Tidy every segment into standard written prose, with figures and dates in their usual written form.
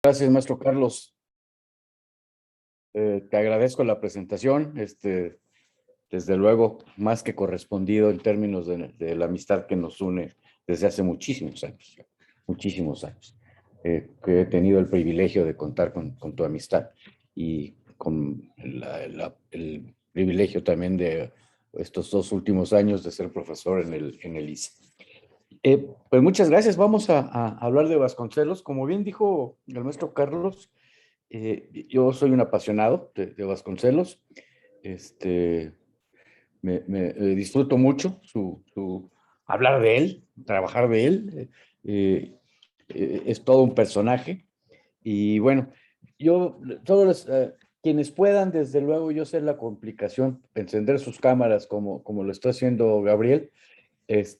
Gracias, maestro Carlos. Te agradezco la presentación. Desde luego, más que correspondido en términos de la amistad que nos une desde hace muchísimos años, muchísimos años, que he tenido el privilegio de contar con tu amistad y con el privilegio también de estos 2 últimos años de ser profesor en el ICE. Pues muchas gracias. Vamos a hablar de Vasconcelos. Como bien dijo el maestro Carlos, yo soy un apasionado de Vasconcelos. Disfruto mucho hablar de él, trabajar de él. Es todo un personaje. Y bueno, todos quienes puedan, desde luego, yo sé la complicación, encender sus cámaras como lo está haciendo Gabriel.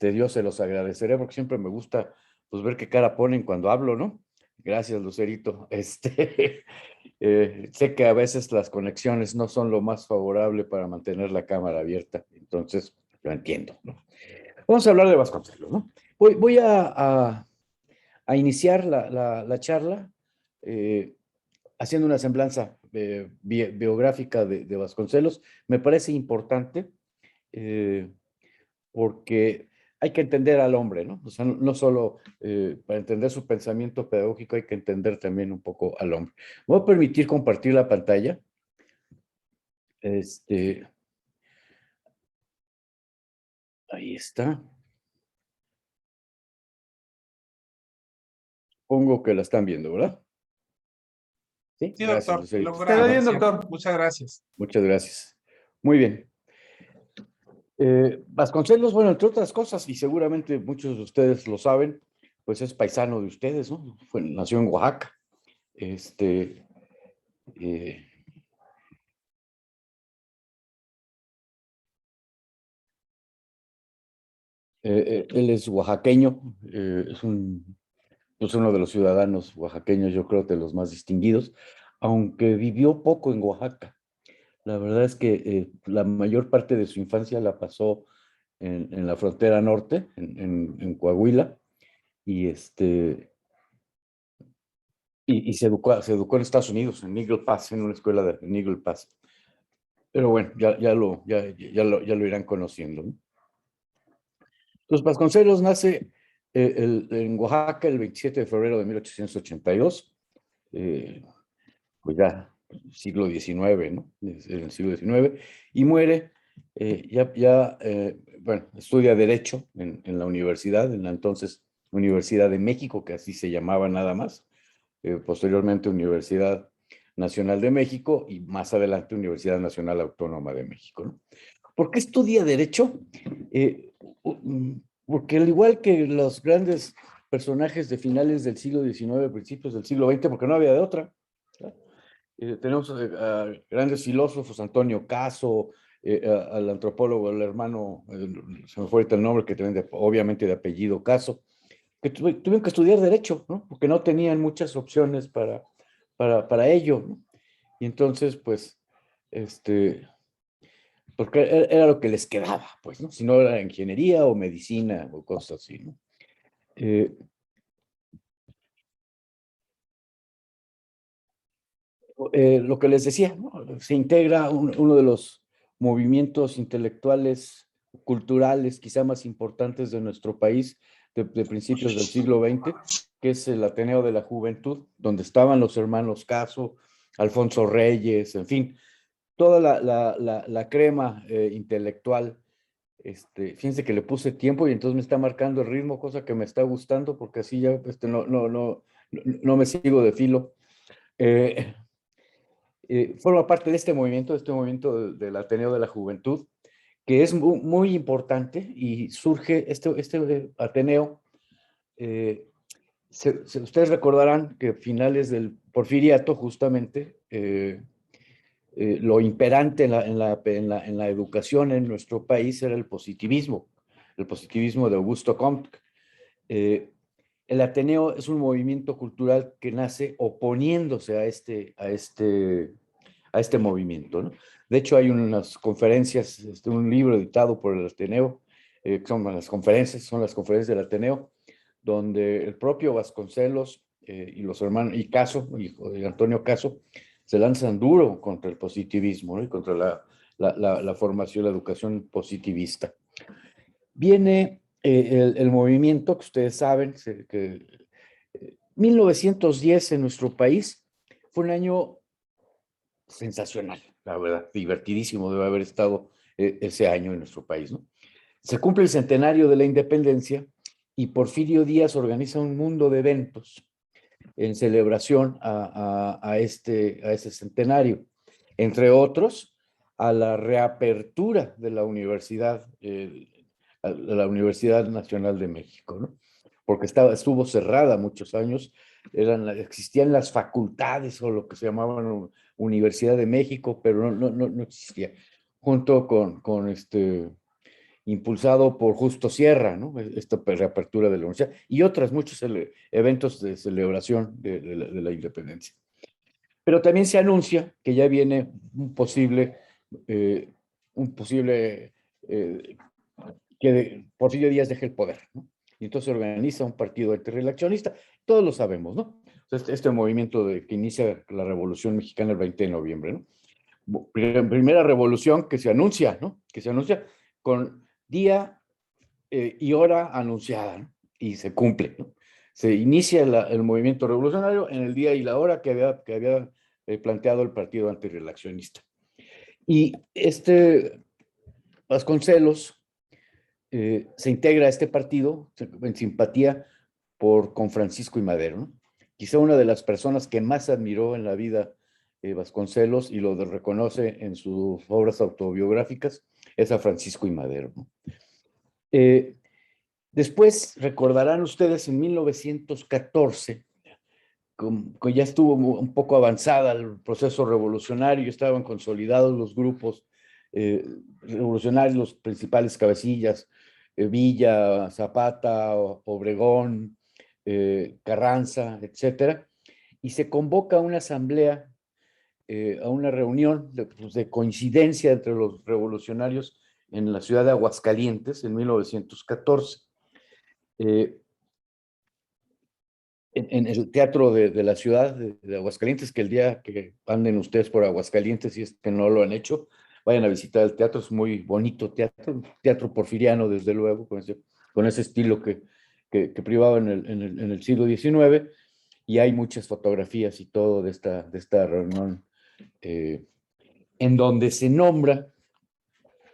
Yo se los agradeceré porque siempre me gusta pues ver qué cara ponen cuando hablo, ¿no? Gracias, Lucerito. Sé que a veces las conexiones no son lo más favorable para mantener la cámara abierta, entonces lo entiendo, ¿no? Vamos a hablar de Vasconcelos, ¿no? Voy a iniciar la charla haciendo una semblanza biográfica de Vasconcelos. Me parece importante porque hay que entender al hombre, ¿no? O sea, no solo para entender su pensamiento pedagógico, hay que entender también un poco al hombre. Me voy a permitir compartir la pantalla. Ahí está. Supongo que la están viendo, ¿verdad? Sí, Sí, gracias, doctor. Lucerito. Lo está bien, doctor. Muchas gracias. Muchas gracias. Muy bien. Vasconcelos, bueno, entre otras cosas, y seguramente muchos de ustedes lo saben, pues es paisano de ustedes, ¿no? Nació en Oaxaca. Eh, Él es oaxaqueño, es uno de los ciudadanos oaxaqueños, yo creo, de los más distinguidos, aunque vivió poco en Oaxaca. La verdad es que la mayor parte de su infancia la pasó en la frontera norte, en Coahuila, y, y se educó en Estados Unidos, en Eagle Pass, en una escuela en Eagle Pass. Pero bueno, ya lo irán conociendo, ¿no? Entonces, Vasconcelos nace en Oaxaca el 27 de febrero de 1882, pues ya siglo XIX, ¿no? En el siglo XIX, y muere, bueno, estudia Derecho en la universidad, en la entonces Universidad de México, que así se llamaba nada más, posteriormente Universidad Nacional de México y más adelante Universidad Nacional Autónoma de México, ¿no? ¿Por qué estudia Derecho? Porque al igual que los grandes personajes de finales del siglo XIX, principios del siglo XX, porque no había de otra, ¿no? Tenemos a grandes filósofos, Antonio Caso, al antropólogo, el hermano, se me fue ahorita el nombre, que también obviamente de apellido Caso, que tuvieron que estudiar Derecho, ¿no? Porque no tenían muchas opciones para ello, ¿no? Y entonces, pues, porque era lo que les quedaba, pues, ¿no? Si no era ingeniería o medicina o cosas así, ¿no? Eh, lo que les decía, ¿no? Se integra uno de los movimientos intelectuales, culturales, quizá más importantes de nuestro país, de principios del siglo XX, que es el Ateneo de la Juventud, donde estaban los hermanos Caso, Alfonso Reyes, en fin, toda la crema intelectual. Fíjense que le puse tiempo y entonces me está marcando el ritmo, cosa que me está gustando, porque así ya no me sigo de filo. Eh, Forma parte de este movimiento del Ateneo de la Juventud, que es muy importante y surge este Ateneo. Ustedes recordarán que a finales del Porfiriato, justamente, lo imperante en la educación en nuestro país era el positivismo de Augusto Comte. El Ateneo es un movimiento cultural que nace oponiéndose a este movimiento, ¿no? De hecho, hay unas conferencias, un libro editado por el Ateneo, son las conferencias del Ateneo, donde el propio Vasconcelos y los hermanos, y Caso, hijo de Antonio Caso, se lanzan duro contra el positivismo, ¿no? Y contra la formación, la educación positivista. Viene el movimiento que ustedes saben, que 1910 en nuestro país fue un año sensacional, la verdad, divertidísimo debe haber estado ese año en nuestro país, ¿no? Se cumple el centenario de la independencia y Porfirio Díaz organiza un mundo de eventos en celebración a ese centenario, entre otros, a la reapertura de la Universidad, la Universidad Nacional de México, ¿no? Porque estuvo cerrada muchos años, existían las facultades o lo que se llamaban Universidad de México, pero no existía, junto con impulsado por Justo Sierra, ¿no? Esta reapertura de la universidad y otros muchos eventos de celebración de la independencia. Pero también se anuncia que ya viene un posible que Porfirio Díaz deje el poder, ¿no? Y entonces se organiza un partido antirreeleccionista, todos lo sabemos, ¿no? Este movimiento que inicia la Revolución Mexicana el 20 de noviembre, ¿no? Primera revolución que se anuncia, ¿no? Que se anuncia con día y hora anunciada, ¿no? Y se cumple, ¿no? Se inicia el movimiento revolucionario en el día y la hora que había planteado el partido antirreeleccionista. Y Vasconcelos se integra a este partido en simpatía con Francisco I. Madero, ¿no? Quizá una de las personas que más admiró en la vida Vasconcelos y lo reconoce en sus obras autobiográficas es a Francisco I. Madero, ¿no? Después recordarán ustedes en 1914, ya estuvo un poco avanzada el proceso revolucionario, estaban consolidados los grupos revolucionarios, los principales cabecillas, Villa, Zapata, Obregón, Carranza, etcétera, y se convoca una asamblea, a una reunión de coincidencia entre los revolucionarios en la ciudad de Aguascalientes en 1914. En el teatro de la ciudad de Aguascalientes, que el día que anden ustedes por Aguascalientes, si es que no lo han hecho, vayan a visitar el teatro, es muy bonito teatro porfiriano, desde luego, con ese estilo que privaba en el siglo XIX, y hay muchas fotografías y todo de esta reunión, en donde se nombra,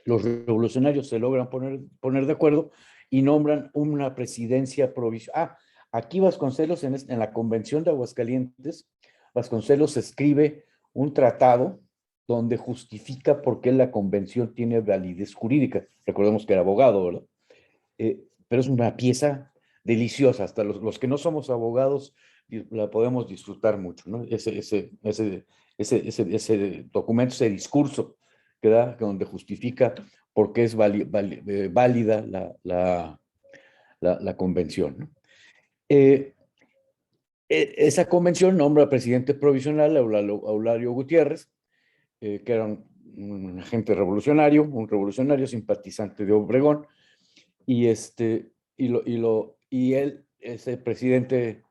los revolucionarios se logran poner de acuerdo y nombran una presidencia provisional. Aquí Vasconcelos, en la convención de Aguascalientes, Vasconcelos escribe un tratado donde justifica por qué la convención tiene validez jurídica. Recordemos que era abogado, ¿verdad? Pero es una pieza deliciosa, hasta los que no somos abogados la podemos disfrutar mucho, ¿no? Ese documento, ese discurso que da, donde justifica por qué es válida la convención, ¿no? Esa convención nombra presidente provisional a Eulalio Gutiérrez, que era un agente revolucionario, un revolucionario simpatizante de Obregón, y él, ese presidente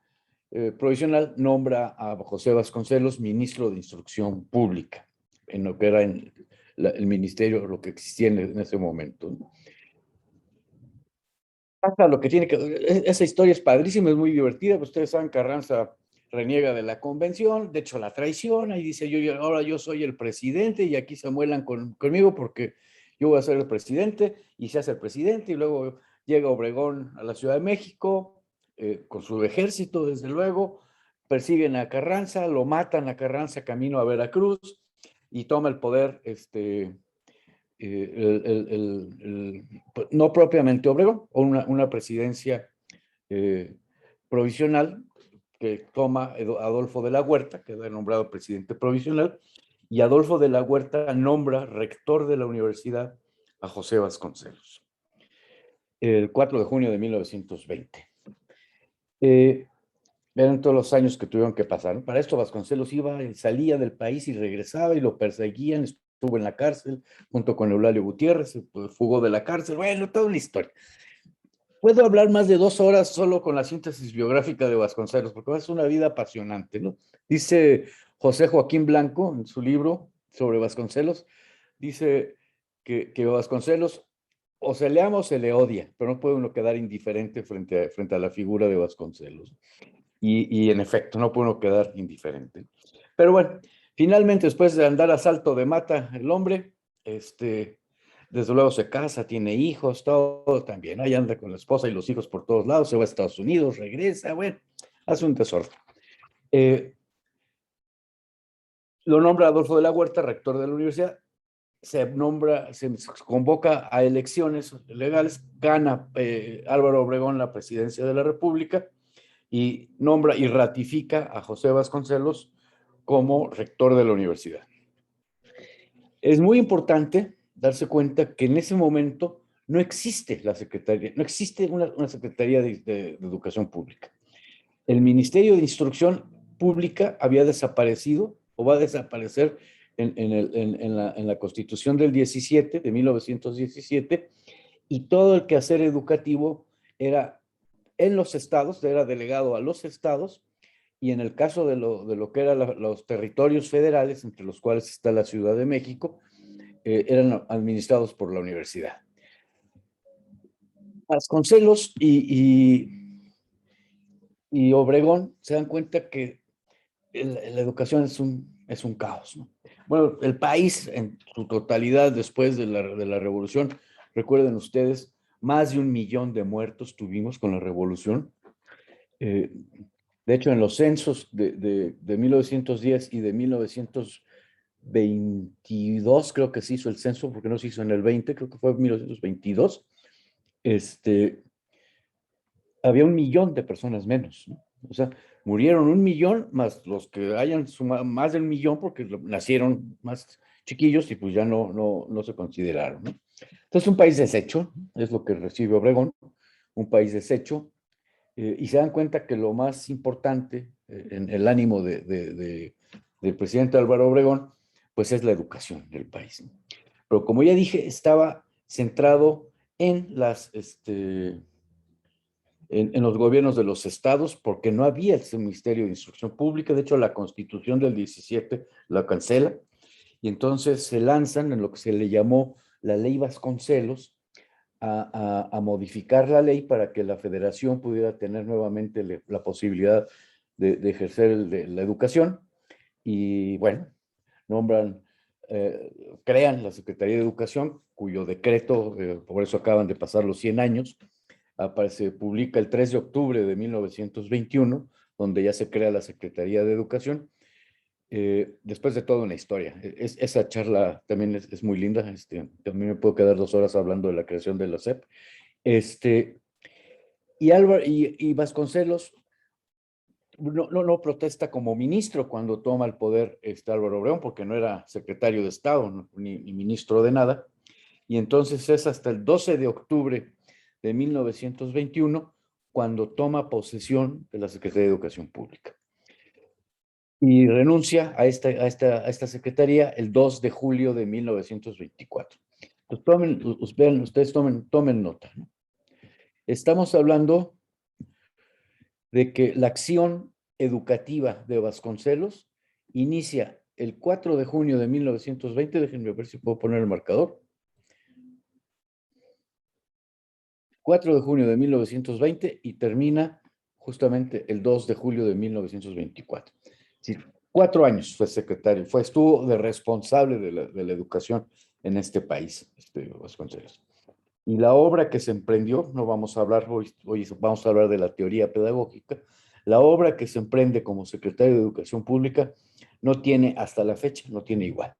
provisional, nombra a José Vasconcelos ministro de Instrucción Pública, en lo que era el ministerio, lo que existía en ese momento, ¿no? Hasta lo que tiene esa historia es padrísima, es muy divertida. Ustedes saben, Carranza reniega de la convención, de hecho la traiciona y dice, ahora yo soy el presidente y aquí se muelan conmigo porque yo voy a ser el presidente, y se hace el presidente, y luego llega Obregón a la Ciudad de México con su ejército, desde luego, persiguen a Carranza, lo matan a Carranza camino a Veracruz y toma el poder no propiamente Obregón, o una presidencia provisional que toma Adolfo de la Huerta, que era nombrado presidente provisional, y Adolfo de la Huerta nombra rector de la universidad a José Vasconcelos, el 4 de junio de 1920. Eran todos los años que tuvieron que pasar, ¿no? Para esto Vasconcelos iba y salía del país y regresaba y lo perseguían, estuvo en la cárcel junto con Eulalio Gutiérrez, fugó de la cárcel, bueno, toda una historia. puedo hablar más de 2 horas solo con la síntesis biográfica de Vasconcelos, porque es una vida apasionante, ¿no? Dice José Joaquín Blanco en su libro sobre Vasconcelos, dice que Vasconcelos o se le ama o se le odia, pero no puede uno quedar indiferente frente a la figura de Vasconcelos. Y en efecto, no puede uno quedar indiferente. Pero bueno, finalmente, después de andar a salto de mata el hombre, desde luego se casa, tiene hijos, todo también. Ahí anda con la esposa y los hijos por todos lados, se va a Estados Unidos, regresa, bueno, hace un desorden. Lo nombra Adolfo de la Huerta, rector de la universidad, se convoca a elecciones legales, gana Álvaro Obregón la presidencia de la República y nombra y ratifica a José Vasconcelos como rector de la universidad. Es muy importante darse cuenta que en ese momento no existe la secretaría, no existe una secretaría de educación pública. El Ministerio de Instrucción Pública había desaparecido o va a desaparecer en la Constitución del 17, de 1917, y todo el quehacer educativo era en los estados, era delegado a los estados, y en el caso de lo que eran los territorios federales, entre los cuales está la Ciudad de México, eran administrados por la universidad. Vasconcelos y Obregón se dan cuenta que la educación es un caos, ¿no? Bueno, el país en su totalidad después de la revolución, recuerden ustedes, más de 1 millón de muertos tuvimos con la revolución. De hecho, en los censos de 1910 y de 1922, creo que se hizo el censo, porque no se hizo en el 20, creo que fue en 1922, había 1 millón de personas menos, ¿no? O sea, murieron 1 millón más los que hayan sumado más del 1 millón porque nacieron más chiquillos y pues ya no se consideraron, ¿no? Entonces, un país deshecho, es lo que recibe Obregón, un país deshecho, y se dan cuenta que lo más importante en el ánimo del presidente Álvaro Obregón, pues es la educación del país, ¿no? Pero como ya dije, estaba centrado en en los gobiernos de los estados, porque no había ese Ministerio de Instrucción Pública. De hecho, la Constitución del 17 la cancela, y entonces se lanzan en lo que se le llamó la Ley Vasconcelos a modificar la ley para que la federación pudiera tener nuevamente la posibilidad de ejercer la educación. Y bueno, nombran, crean la Secretaría de Educación, cuyo decreto, por eso acaban de pasar los 100 años, se publica el 3 de octubre de 1921, donde ya se crea la Secretaría de Educación. Después de toda una historia. Esa charla también es muy linda. También me puedo quedar 2 horas hablando de la creación de la SEP. Y Vasconcelos no protesta como ministro cuando toma el poder Álvaro Obregón, porque no era secretario de Estado ni ministro de nada. Y entonces es hasta el 12 de octubre de 1921 cuando toma posesión de la Secretaría de Educación Pública. Y renuncia a esta secretaría el 2 de julio de 1924. Pues ustedes tomen nota, ¿no? Estamos hablando de que la acción educativa de Vasconcelos inicia el 4 de junio de 1920, déjenme ver si puedo poner el marcador. 4 de junio de 1920 y termina justamente el 2 de julio de 1924. Es decir, 4 años fue secretario, estuvo de responsable de la educación en este país, Vasconcelos. Y la obra que se emprendió, no vamos a hablar hoy vamos a hablar de la teoría pedagógica, la obra que se emprende como secretario de Educación Pública no tiene, hasta la fecha, no tiene igual.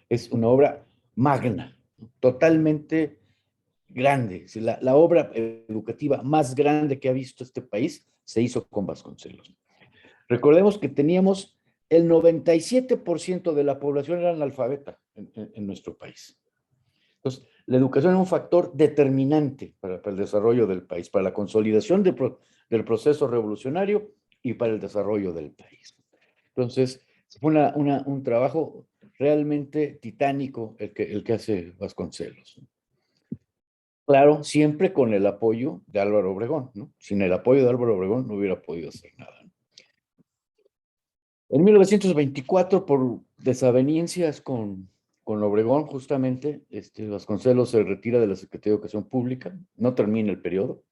Es una obra magna, totalmente grande. La obra educativa más grande que ha visto este país se hizo con Vasconcelos. Recordemos que teníamos el 97% de la población era analfabeta en nuestro país. Entonces, la educación es un factor determinante para el desarrollo del país, para la consolidación del proceso revolucionario y para el desarrollo del país. Entonces, fue un trabajo realmente titánico el que hace Vasconcelos. Claro, siempre con el apoyo de Álvaro Obregón, ¿no? Sin el apoyo de Álvaro Obregón no hubiera podido hacer nada, ¿no? En 1924, por desavenencias con Obregón, justamente, Vasconcelos se retira de la Secretaría de Educación Pública, no termina el periodo,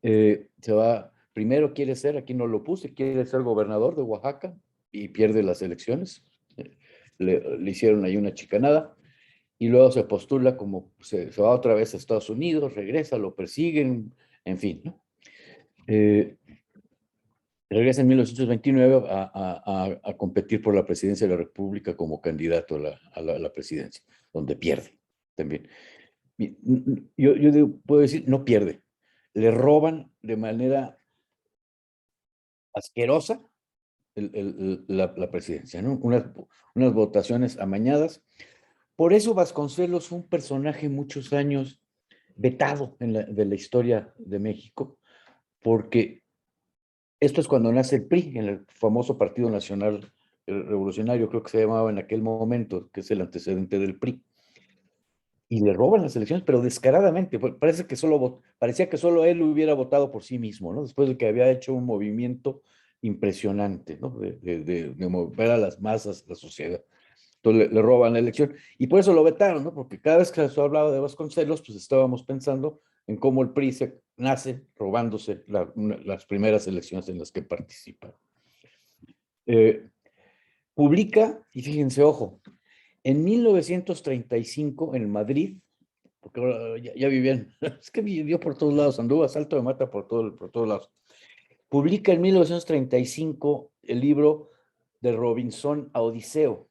se va, primero quiere ser, aquí no lo puse, quiere ser gobernador de Oaxaca y pierde las elecciones, le hicieron ahí una chicanada, y luego se postula como, se va otra vez a Estados Unidos, regresa, lo persiguen, en fin, ¿no? Regresa en 1929 a competir por la presidencia de la República como candidato a la presidencia, donde pierde también. Yo puedo decir, no pierde, le roban de manera asquerosa la presidencia, ¿no? Unas votaciones amañadas. Por eso Vasconcelos fue un personaje muchos años vetado de la historia de México, porque esto es cuando nace el PRI, en el famoso Partido Nacional Revolucionario, creo que se llamaba en aquel momento, que es el antecedente del PRI. Y le roban las elecciones, pero descaradamente. Parecía que solo él hubiera votado por sí mismo, ¿no? Después de que había hecho un movimiento impresionante, ¿no? De mover a las masas, la sociedad. Entonces le roban la elección. Y por eso lo vetaron, ¿no? Porque cada vez que se hablaba de Vasconcelos, pues estábamos pensando en cómo el PRI nace robándose las primeras elecciones en las que participa. Publica, y fíjense, ojo, en 1935 en Madrid, porque ahora ya vivían, es que vivió por todos lados, anduvo a salto de mata por todos lados. Publica en 1935 el libro de Robinson a Odiseo,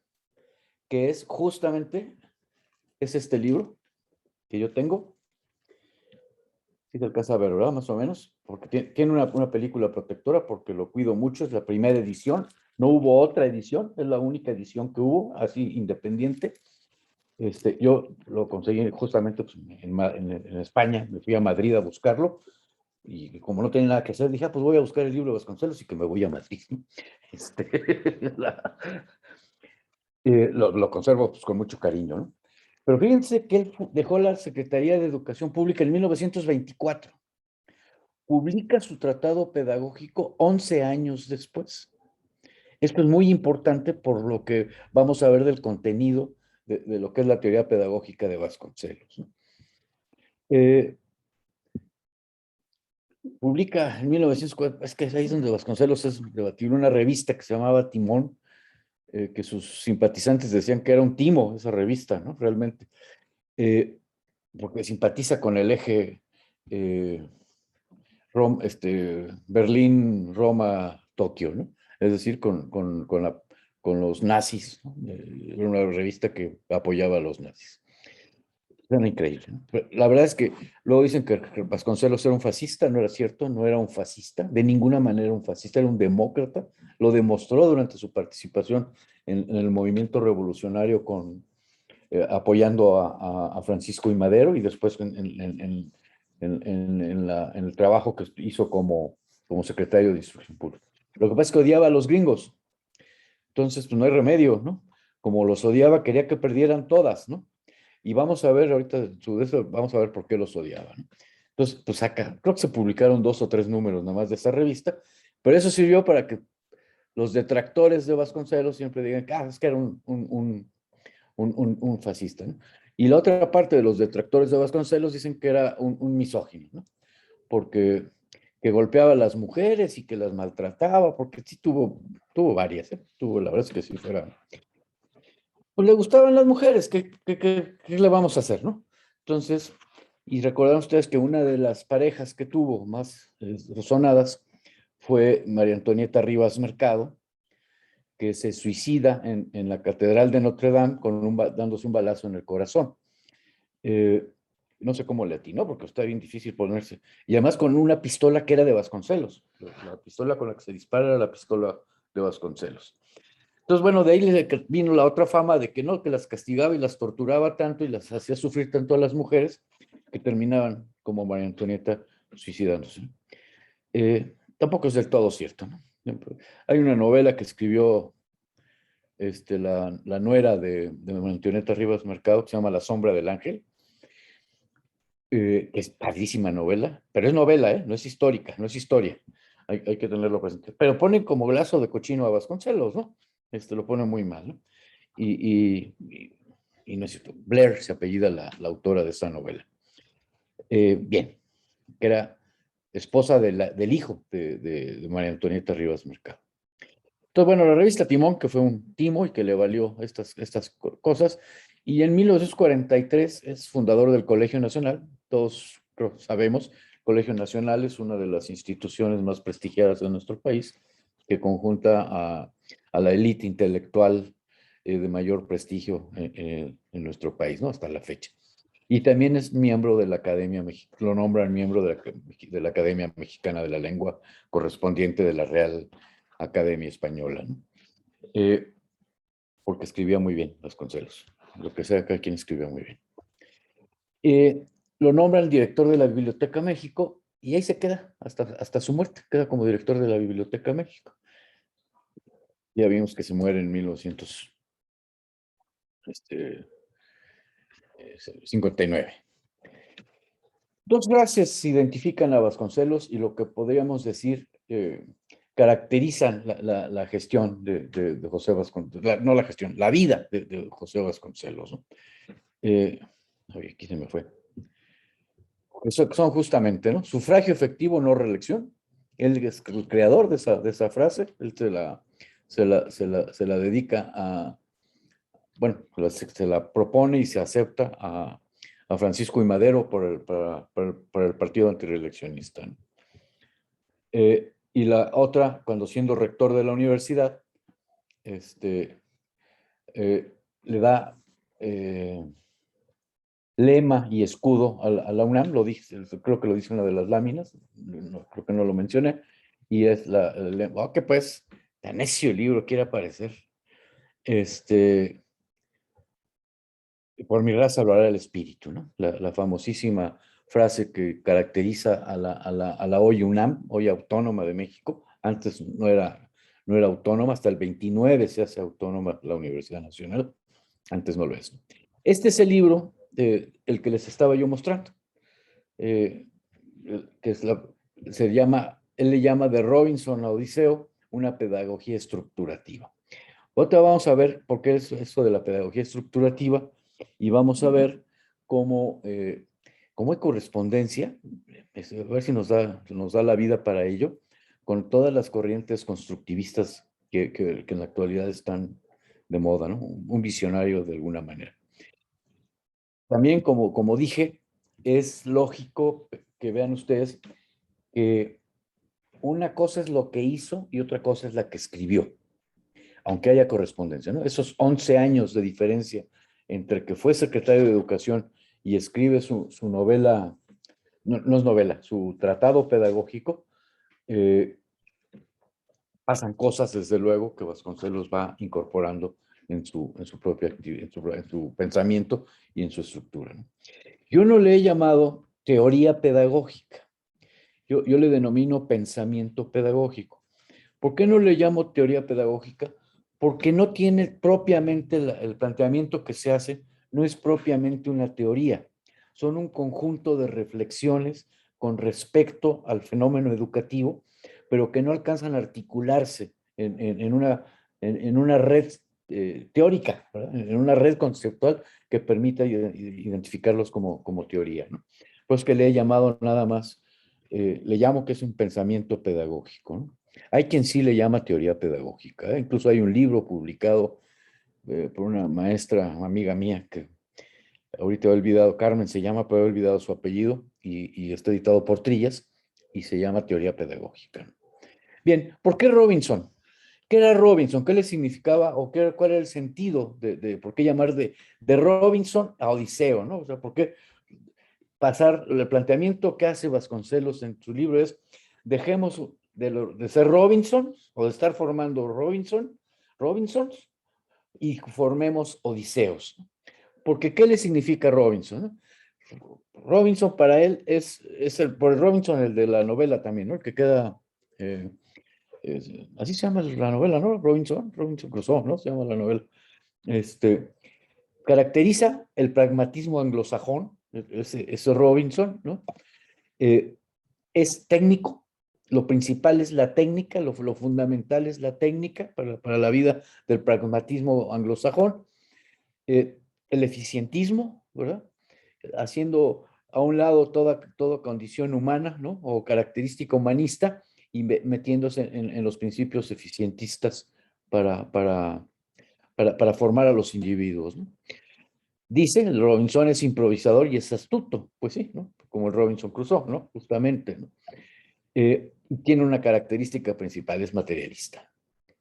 que es justamente, es este libro que yo tengo, si se alcanza a ver, ¿verdad? Más o menos, porque tiene una película protectora, porque lo cuido mucho, es la primera edición, no hubo otra edición, es la única edición que hubo, así independiente. Yo lo conseguí justamente pues, en España, me fui a Madrid a buscarlo, y como no tenía nada que hacer, dije, pues voy a buscar el libro de Vasconcelos y que me voy a Madrid. La, lo conservo pues, con mucho cariño, ¿no? Pero fíjense que él dejó la Secretaría de Educación Pública en 1924. Publica su tratado pedagógico 11 años después. Esto es muy importante por lo que vamos a ver del contenido de lo que es la teoría pedagógica de Vasconcelos, ¿no? Publica en 1904, es que ahí es donde Vasconcelos es debatible, una revista que se llamaba Timón, que sus simpatizantes decían que era un timo esa revista, ¿no? Realmente, porque simpatiza con el eje eh, Berlín, Roma, Tokio, ¿no? Es decir, con los nazis, ¿no? Era una revista que apoyaba a los nazis. Era increíble, ¿no? Pero la verdad es que luego dicen que Vasconcelos era un fascista, no era cierto, no era un fascista, de ninguna manera un fascista, era un demócrata, lo demostró durante su participación en el movimiento revolucionario apoyando a Francisco I. Madero y después en el trabajo que hizo como secretario de Instrucción Pública. Lo que pasa es que odiaba a los gringos, entonces pues no hay remedio, ¿no? Como los odiaba, quería que perdieran todas, ¿no? Y vamos a ver ahorita, vamos a ver por qué los odiaba, ¿no? Entonces, pues acá, creo que se publicaron 2 o 3 números nada más de esa revista, pero eso sirvió para que los detractores de Vasconcelos siempre digan, es que era un fascista, ¿no? Y la otra parte de los detractores de Vasconcelos dicen que era un misógino, ¿no? Porque que golpeaba a las mujeres y que las maltrataba, porque sí tuvo varias, ¿eh? La verdad es que sí fuera. Pues le gustaban las mujeres, ¿qué le vamos a hacer, no? Entonces, y recordaron ustedes que una de las parejas que tuvo más sonadas fue María Antonieta Rivas Mercado, que se suicida en la Catedral de Notre Dame dándose un balazo en el corazón. Eh, no sé cómo le atinó, porque está bien difícil ponerse. Y además con una pistola que era de Vasconcelos. La pistola con la que se dispara era la pistola de Vasconcelos. Entonces, bueno, de ahí vino la otra fama de que no, que las castigaba y las torturaba tanto y las hacía sufrir tanto a las mujeres que terminaban como María Antonieta suicidándose. Tampoco es del todo cierto, ¿no? Hay una novela que escribió la nuera de María Antonieta Rivas Mercado, que se llama La sombra del ángel, que es padrísima novela, pero es novela, ¿eh? No es histórica, no es historia. Hay que tenerlo presente. Pero ponen como lazo de cochino a Vasconcelos, ¿no? Lo pone muy mal, ¿no? Y no es cierto, Blair se apellida la autora de esta novela. Bien, que era esposa del hijo de María Antonieta Rivas Mercado. Entonces, bueno, la revista Timón, que fue un timo y que le valió estas cosas, y en 1943 es fundador del Colegio Nacional. Todos creo, sabemos, el Colegio Nacional es una de las instituciones más prestigiadas de nuestro país, que conjunta a la élite intelectual de mayor prestigio en nuestro país, ¿no? Hasta la fecha. Y también es miembro de la Academia Mexicana, lo nombran miembro de la Academia Mexicana de la Lengua, correspondiente de la Real Academia Española, ¿no? Porque escribía muy bien Vasconcelos, lo que sea, cada quien escribía muy bien. Lo nombran director de la Biblioteca México y ahí se queda hasta su muerte, queda como director de la Biblioteca México. Ya vimos que se muere en 1959. Dos frases identifican a Vasconcelos y lo que podríamos decir caracterizan la gestión de José Vasconcelos, no la gestión, la vida de José Vasconcelos, ¿no? Aquí se me fue. Son justamente, ¿no? Sufragio efectivo, no reelección. Él es el creador de esa frase, él se la dedica a, bueno, se la propone y se acepta a Francisco I. Madero para el partido antireeleccionista, ¿no? Y la otra, cuando siendo rector de la universidad, le da lema y escudo a la UNAM, creo que lo dice una de las láminas, creo que no lo mencioné, y es que pues, tan necio el libro quiere aparecer. Por mi raza lo hará el espíritu, ¿no? La famosísima frase que caracteriza a la hoy UNAM, hoy Autónoma de México. Antes no era autónoma, hasta el 29 se hace autónoma la Universidad Nacional, antes no lo es. Este es el libro, el que les estaba yo mostrando, que él le llama de Robinson a Odiseo, una pedagogía estructurativa. Otra vamos a ver por qué es eso de la pedagogía estructurativa y vamos a ver cómo hay correspondencia, a ver si nos da la vida para ello, con todas las corrientes constructivistas que en la actualidad están de moda, ¿no? Un visionario de alguna manera. También, como dije, es lógico que vean ustedes que una cosa es lo que hizo y otra cosa es la que escribió, aunque haya correspondencia, ¿no? Esos 11 años de diferencia entre que fue secretario de Educación y escribe su novela, no es novela, su tratado pedagógico, pasan cosas, desde luego, que Vasconcelos va incorporando en su propia actividad, en su pensamiento y en su estructura, ¿no? Yo no le he llamado teoría pedagógica, yo le denomino pensamiento pedagógico. ¿Por qué no le llamo teoría pedagógica? Porque no tiene propiamente el planteamiento que se hace, no es propiamente una teoría, son un conjunto de reflexiones con respecto al fenómeno educativo, pero que no alcanzan a articularse en una red teórica, ¿verdad? En una red conceptual que permita identificarlos como teoría, ¿no? Pues que le he llamado nada más, le llamo que es un pensamiento pedagógico, ¿no? Hay quien sí le llama teoría pedagógica, ¿eh? Incluso hay un libro publicado por una maestra, amiga mía, que ahorita he olvidado, Carmen se llama, pero he olvidado su apellido, y está editado por Trillas, y se llama teoría pedagógica. Bien, ¿por qué Robinson? ¿Qué era Robinson? ¿Qué le significaba o cuál era el sentido de por qué llamar de Robinson a Odiseo, ¿no? O sea, ¿por qué pasar el planteamiento que hace Vasconcelos en su libro es: dejemos de ser Robinson o de estar formando Robinsons y formemos Odiseos? Porque ¿qué le significa Robinson? Robinson para él es por el Robinson, el de la novela también, ¿no? El que queda, así se llama la novela, ¿no? Robinson Crusoe, ¿no? Se llama la novela. Caracteriza el pragmatismo anglosajón, ese Robinson, ¿no? Es técnico, lo principal es la técnica, lo fundamental es la técnica para la vida del pragmatismo anglosajón, el eficientismo, ¿verdad? Haciendo a un lado toda condición humana, ¿no? O característica humanista y metiéndose en los principios eficientistas para formar a los individuos, ¿no? Dice, el Robinson es improvisador y es astuto, pues sí, ¿no? Como el Robinson Crusoe, ¿no? Justamente, ¿no? Tiene una característica principal, es materialista.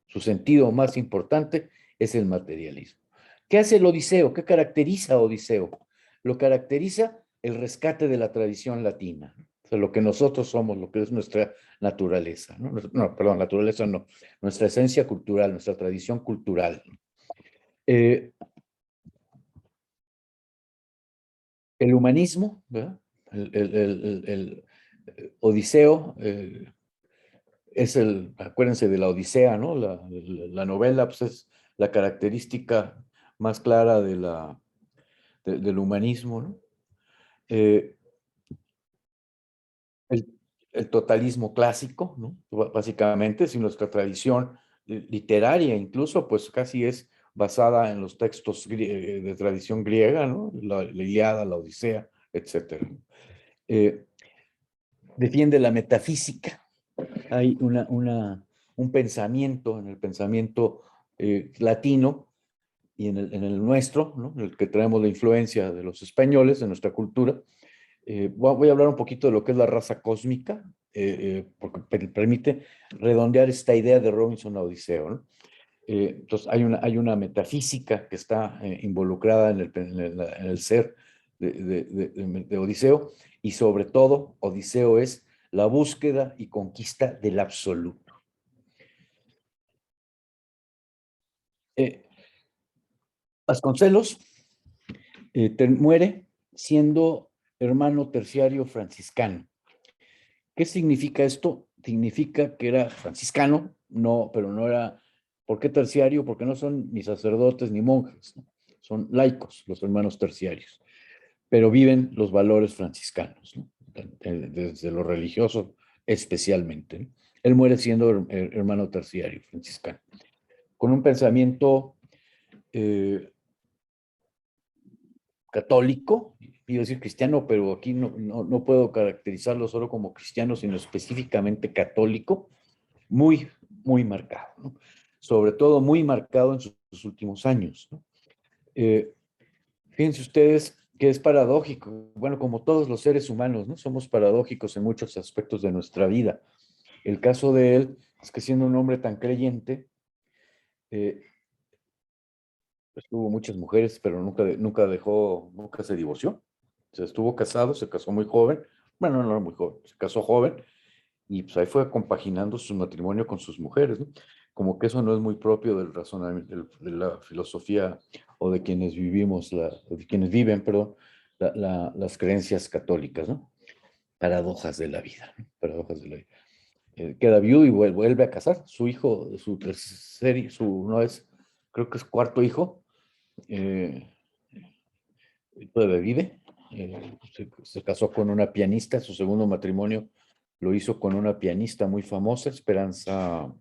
Su sentido más importante es el materialismo. ¿Qué hace el Odiseo? ¿Qué caracteriza a Odiseo? Lo caracteriza el rescate de la tradición latina, o sea, lo que nosotros somos, lo que es nuestra naturaleza, ¿no? No, perdón, naturaleza no, nuestra esencia cultural, nuestra tradición cultural. El humanismo, ¿verdad? El Odiseo acuérdense de la Odisea, ¿no? La novela, pues es la característica más clara del humanismo, ¿no? Eh, el, el totalismo clásico, ¿no? Básicamente, si nuestra tradición literaria incluso, pues casi es basada en los textos de tradición griega, ¿no? La Ilíada, la Odisea, etc. Defiende la metafísica. Hay un pensamiento, en el pensamiento latino y en el nuestro, ¿no? El que traemos la influencia de los españoles, de nuestra cultura. Voy a hablar un poquito de lo que es la raza cósmica, porque permite redondear esta idea de Robinson a Odiseo, ¿no? Entonces, hay una metafísica que está involucrada en el ser de Odiseo, y sobre todo, Odiseo es la búsqueda y conquista del absoluto. Vasconcelos muere siendo hermano terciario franciscano. ¿Qué significa esto? Significa que era franciscano, no, pero no era. ¿Por qué terciario? Porque no son ni sacerdotes ni monjes, ¿no? Son laicos los hermanos terciarios, pero viven los valores franciscanos, ¿no? Desde lo religioso especialmente, ¿no? Él muere siendo hermano terciario franciscano, con un pensamiento católico, iba a decir cristiano, pero aquí no puedo caracterizarlo solo como cristiano, sino específicamente católico, muy marcado, ¿no? Sobre todo muy marcado en sus últimos años, ¿no? Fíjense ustedes que es paradójico, bueno, como todos los seres humanos, ¿no? Somos paradójicos en muchos aspectos de nuestra vida. El caso de él es que siendo un hombre tan creyente, pues tuvo muchas mujeres, pero nunca se divorció. O sea, estuvo casado, se casó muy joven, bueno, no era muy joven, se casó joven, y pues ahí fue compaginando su matrimonio con sus mujeres, ¿no? Como que eso no es muy propio del razonamiento, de la filosofía o de quienes de quienes viven, perdón, las creencias católicas, ¿no? Paradojas de la vida, ¿no? Paradojas de la vida. Queda viudo y vuelve a casar. Su hijo, no es, creo que es cuarto hijo, eh, todavía vive. Se casó con una pianista, su segundo matrimonio lo hizo con una pianista muy famosa, Esperanza,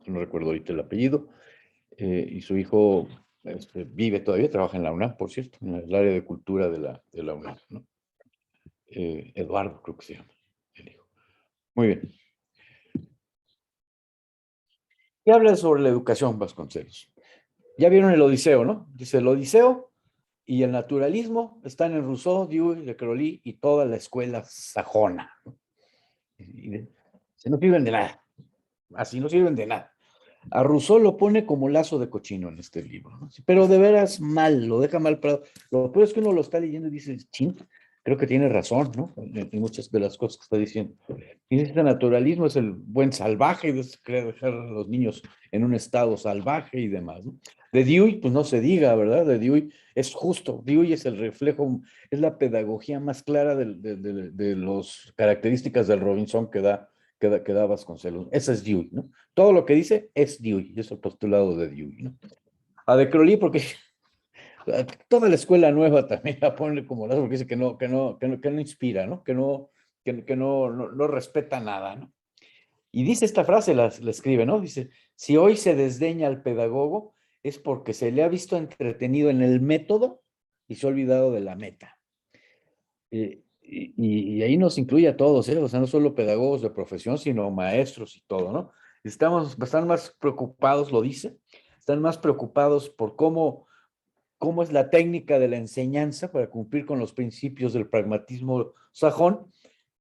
no recuerdo ahorita el apellido, y su hijo vive todavía, trabaja en la UNAM, por cierto, en el área de cultura de la UNAM, ¿no? Eduardo, creo que se llama el hijo. Muy bien. ¿Qué habla sobre la educación, Vasconcelos? Ya vieron el Odiseo, ¿no? Dice, el Odiseo y el naturalismo están en Rousseau, Dewey, Le Crowley y toda la escuela sajona. Se no sirven de nada. Así no sirven de nada. A Rousseau lo pone como lazo de cochino en este libro, ¿no? Pero de veras mal, lo deja mal parado. Lo peor es que uno lo está leyendo y dice, ching, creo que tiene razón, ¿no? En muchas de las cosas que está diciendo. Y este naturalismo es el buen salvaje, es dejar a los niños en un estado salvaje y demás, ¿no? De Dewey, pues no se diga, ¿verdad? De Dewey es justo. Dewey es el reflejo, es la pedagogía más clara de las características del Robinson que da Vasconcelos. Esa es Dewey, ¿no? Todo lo que dice es Dewey, es el postulado de Dewey, ¿no? A de Crowley, porque Toda la escuela nueva también la pone como lazo porque dice que no inspira, ¿no? Que no respeta nada, ¿no? Y dice esta frase, la escribe, ¿no? Dice, si hoy se desdeña al pedagogo es porque se le ha visto entretenido en el método y se ha olvidado de la meta. Y ahí nos incluye a todos, ¿eh? O sea, no solo pedagogos de profesión, sino maestros y todo, ¿no? Están más preocupados, lo dice, están más preocupados por cómo es la técnica de la enseñanza para cumplir con los principios del pragmatismo sajón,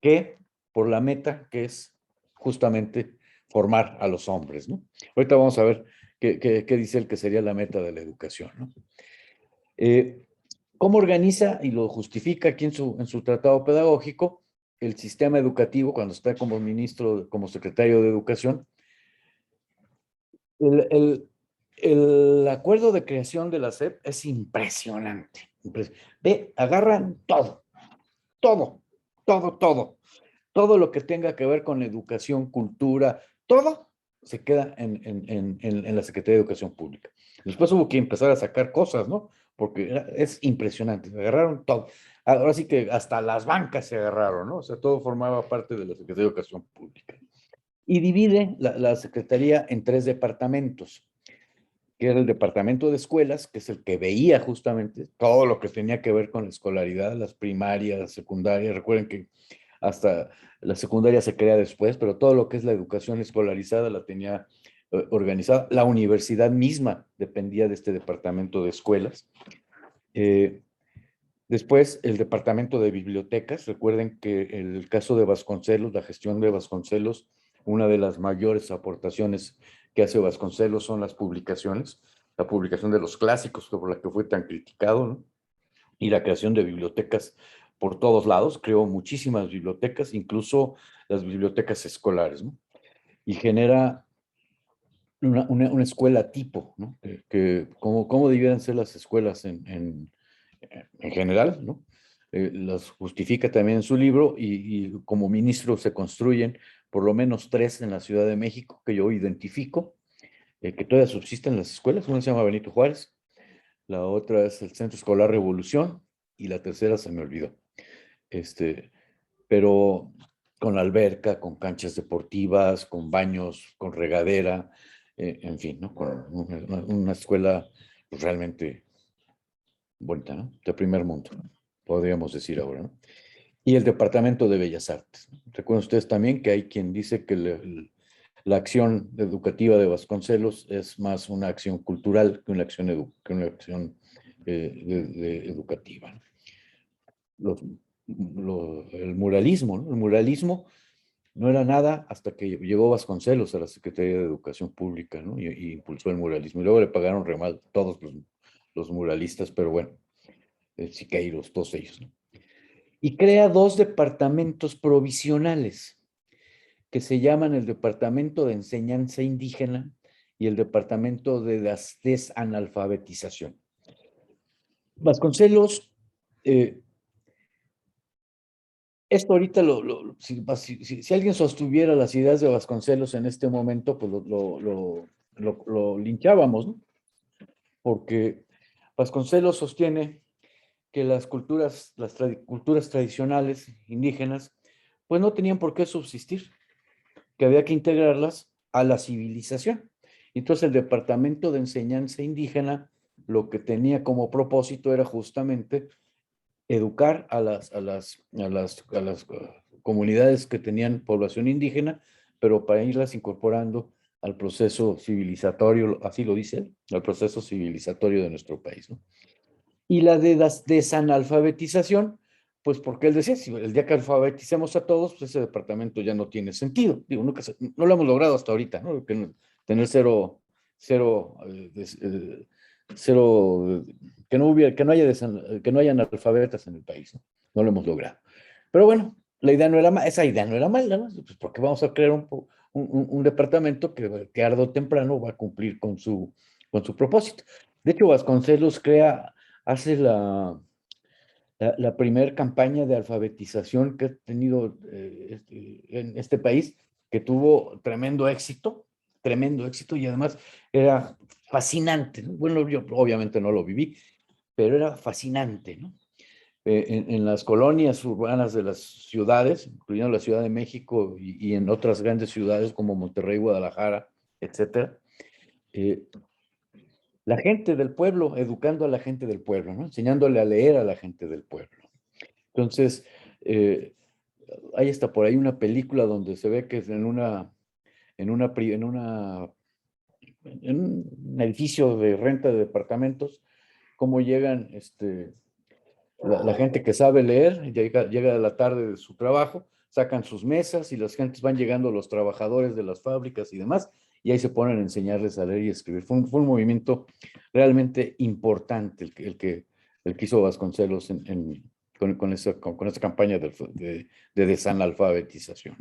que por la meta que es justamente formar a los hombres, ¿no? Ahorita vamos a ver qué dice él que sería la meta de la educación, ¿no? Eh, ¿Cómo organiza y lo justifica aquí en su tratado pedagógico el sistema educativo cuando está como ministro, como secretario de Educación? El acuerdo de creación de la SEP es impresionante. Agarran todo, todo, todo, todo. Todo lo que tenga que ver con educación, cultura, todo se queda en la Secretaría de Educación Pública. Después hubo que empezar a sacar cosas, ¿no? Porque es impresionante, se agarraron todo. Ahora sí que hasta las bancas se agarraron, ¿no? O sea, todo formaba parte de la Secretaría de Educación Pública. Y divide la Secretaría en 3 departamentos, que era el departamento de escuelas, que es el que veía justamente todo lo que tenía que ver con la escolaridad, las primarias, las secundarias. Recuerden que hasta la secundaria se crea después, pero todo lo que es la educación escolarizada la tenía organizada. La universidad misma dependía de este departamento de escuelas. Después, el departamento de bibliotecas. Recuerden que el caso de Vasconcelos, la gestión de Vasconcelos, una de las mayores aportaciones que hace Vasconcelos son las publicaciones, la publicación de los clásicos, por la que fue tan criticado, ¿no? Y la creación de bibliotecas por todos lados, creó muchísimas bibliotecas, incluso las bibliotecas escolares, ¿no? Y genera una escuela tipo, ¿no? ¿Cómo debieran ser las escuelas en general, ¿no? Las justifica también en su libro y como ministro se construyen por lo menos 3 en la Ciudad de México que yo identifico, que todavía subsisten las escuelas. Una se llama Benito Juárez, la otra es el Centro Escolar Revolución y la tercera se me olvidó. Pero con alberca, con canchas deportivas, con baños, con regadera, en fin, ¿no? Con una escuela pues, realmente bonita, ¿no? De primer mundo, podríamos decir ahora, ¿no? Y el Departamento de Bellas Artes. Recuerden ustedes también que hay quien dice que la acción educativa de Vasconcelos es más una acción cultural que una acción educativa, ¿no? El muralismo, ¿no? El muralismo no era nada hasta que llegó Vasconcelos a la Secretaría de Educación Pública, ¿no? Y impulsó el muralismo. Y luego le pagaron re mal todos los muralistas, pero bueno, Siqueiros, todos ellos, ¿no? Y crea 2 departamentos provisionales que se llaman el Departamento de Enseñanza Indígena y el Departamento de Desanalfabetización. Vasconcelos, esto ahorita, si alguien sostuviera las ideas de Vasconcelos en este momento, pues lo linchábamos, ¿no? Porque Vasconcelos sostiene que las culturas tradicionales indígenas, pues no tenían por qué subsistir, que había que integrarlas a la civilización. Entonces el Departamento de Enseñanza Indígena lo que tenía como propósito era justamente educar a las comunidades que tenían población indígena, pero para irlas incorporando al proceso civilizatorio, así lo dice él, al proceso civilizatorio de nuestro país, ¿no? Y la de desanalfabetización, pues porque él decía, si el día que alfabeticemos a todos, pues ese departamento ya no tiene sentido. Digo, no lo hemos logrado hasta ahorita, ¿no? Tener cero, que no haya analfabetas en el país, ¿no? No lo hemos logrado. Pero bueno, esa idea no era mala, ¿no? Pues porque vamos a crear un departamento que tarde o temprano va a cumplir con su propósito. De hecho, Vasconcelos hace la primera campaña de alfabetización que ha tenido en este país, que tuvo tremendo éxito, y además era fascinante, ¿no? Bueno, yo obviamente no lo viví, pero era fascinante, ¿no? En las colonias urbanas de las ciudades, incluyendo la Ciudad de México y en otras grandes ciudades como Monterrey, Guadalajara, etcétera, la gente del pueblo, educando a la gente del pueblo, ¿no? Enseñándole a leer a la gente del pueblo. Entonces, hay hasta por ahí una película donde se ve que es en un edificio de renta de departamentos, cómo llegan la gente que sabe leer, llega a la tarde de su trabajo, sacan sus mesas y las gentes van llegando, los trabajadores de las fábricas y demás, y ahí se ponen a enseñarles a leer y escribir. Fue un movimiento realmente importante el que hizo Vasconcelos con esa campaña de desanalfabetización.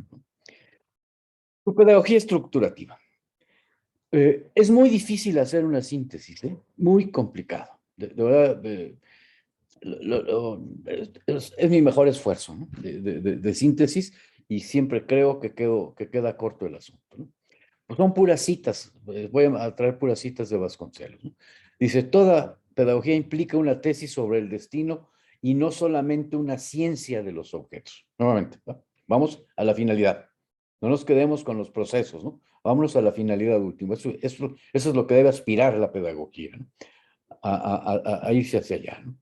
Su pedagogía estructurativa. Es muy difícil hacer una síntesis, muy complicado. De verdad, es mi mejor esfuerzo, ¿no? de síntesis, y siempre creo que queda corto el asunto, ¿no? Pues son puras citas, voy a traer puras citas de Vasconcelos, ¿no? Dice, toda pedagogía implica una tesis sobre el destino y no solamente una ciencia de los objetos. Nuevamente, ¿no? Vamos a la finalidad. No nos quedemos con los procesos, ¿no? Vámonos a la finalidad última. Eso es lo que debe aspirar la pedagogía, ¿no? A irse hacia allá, ¿no?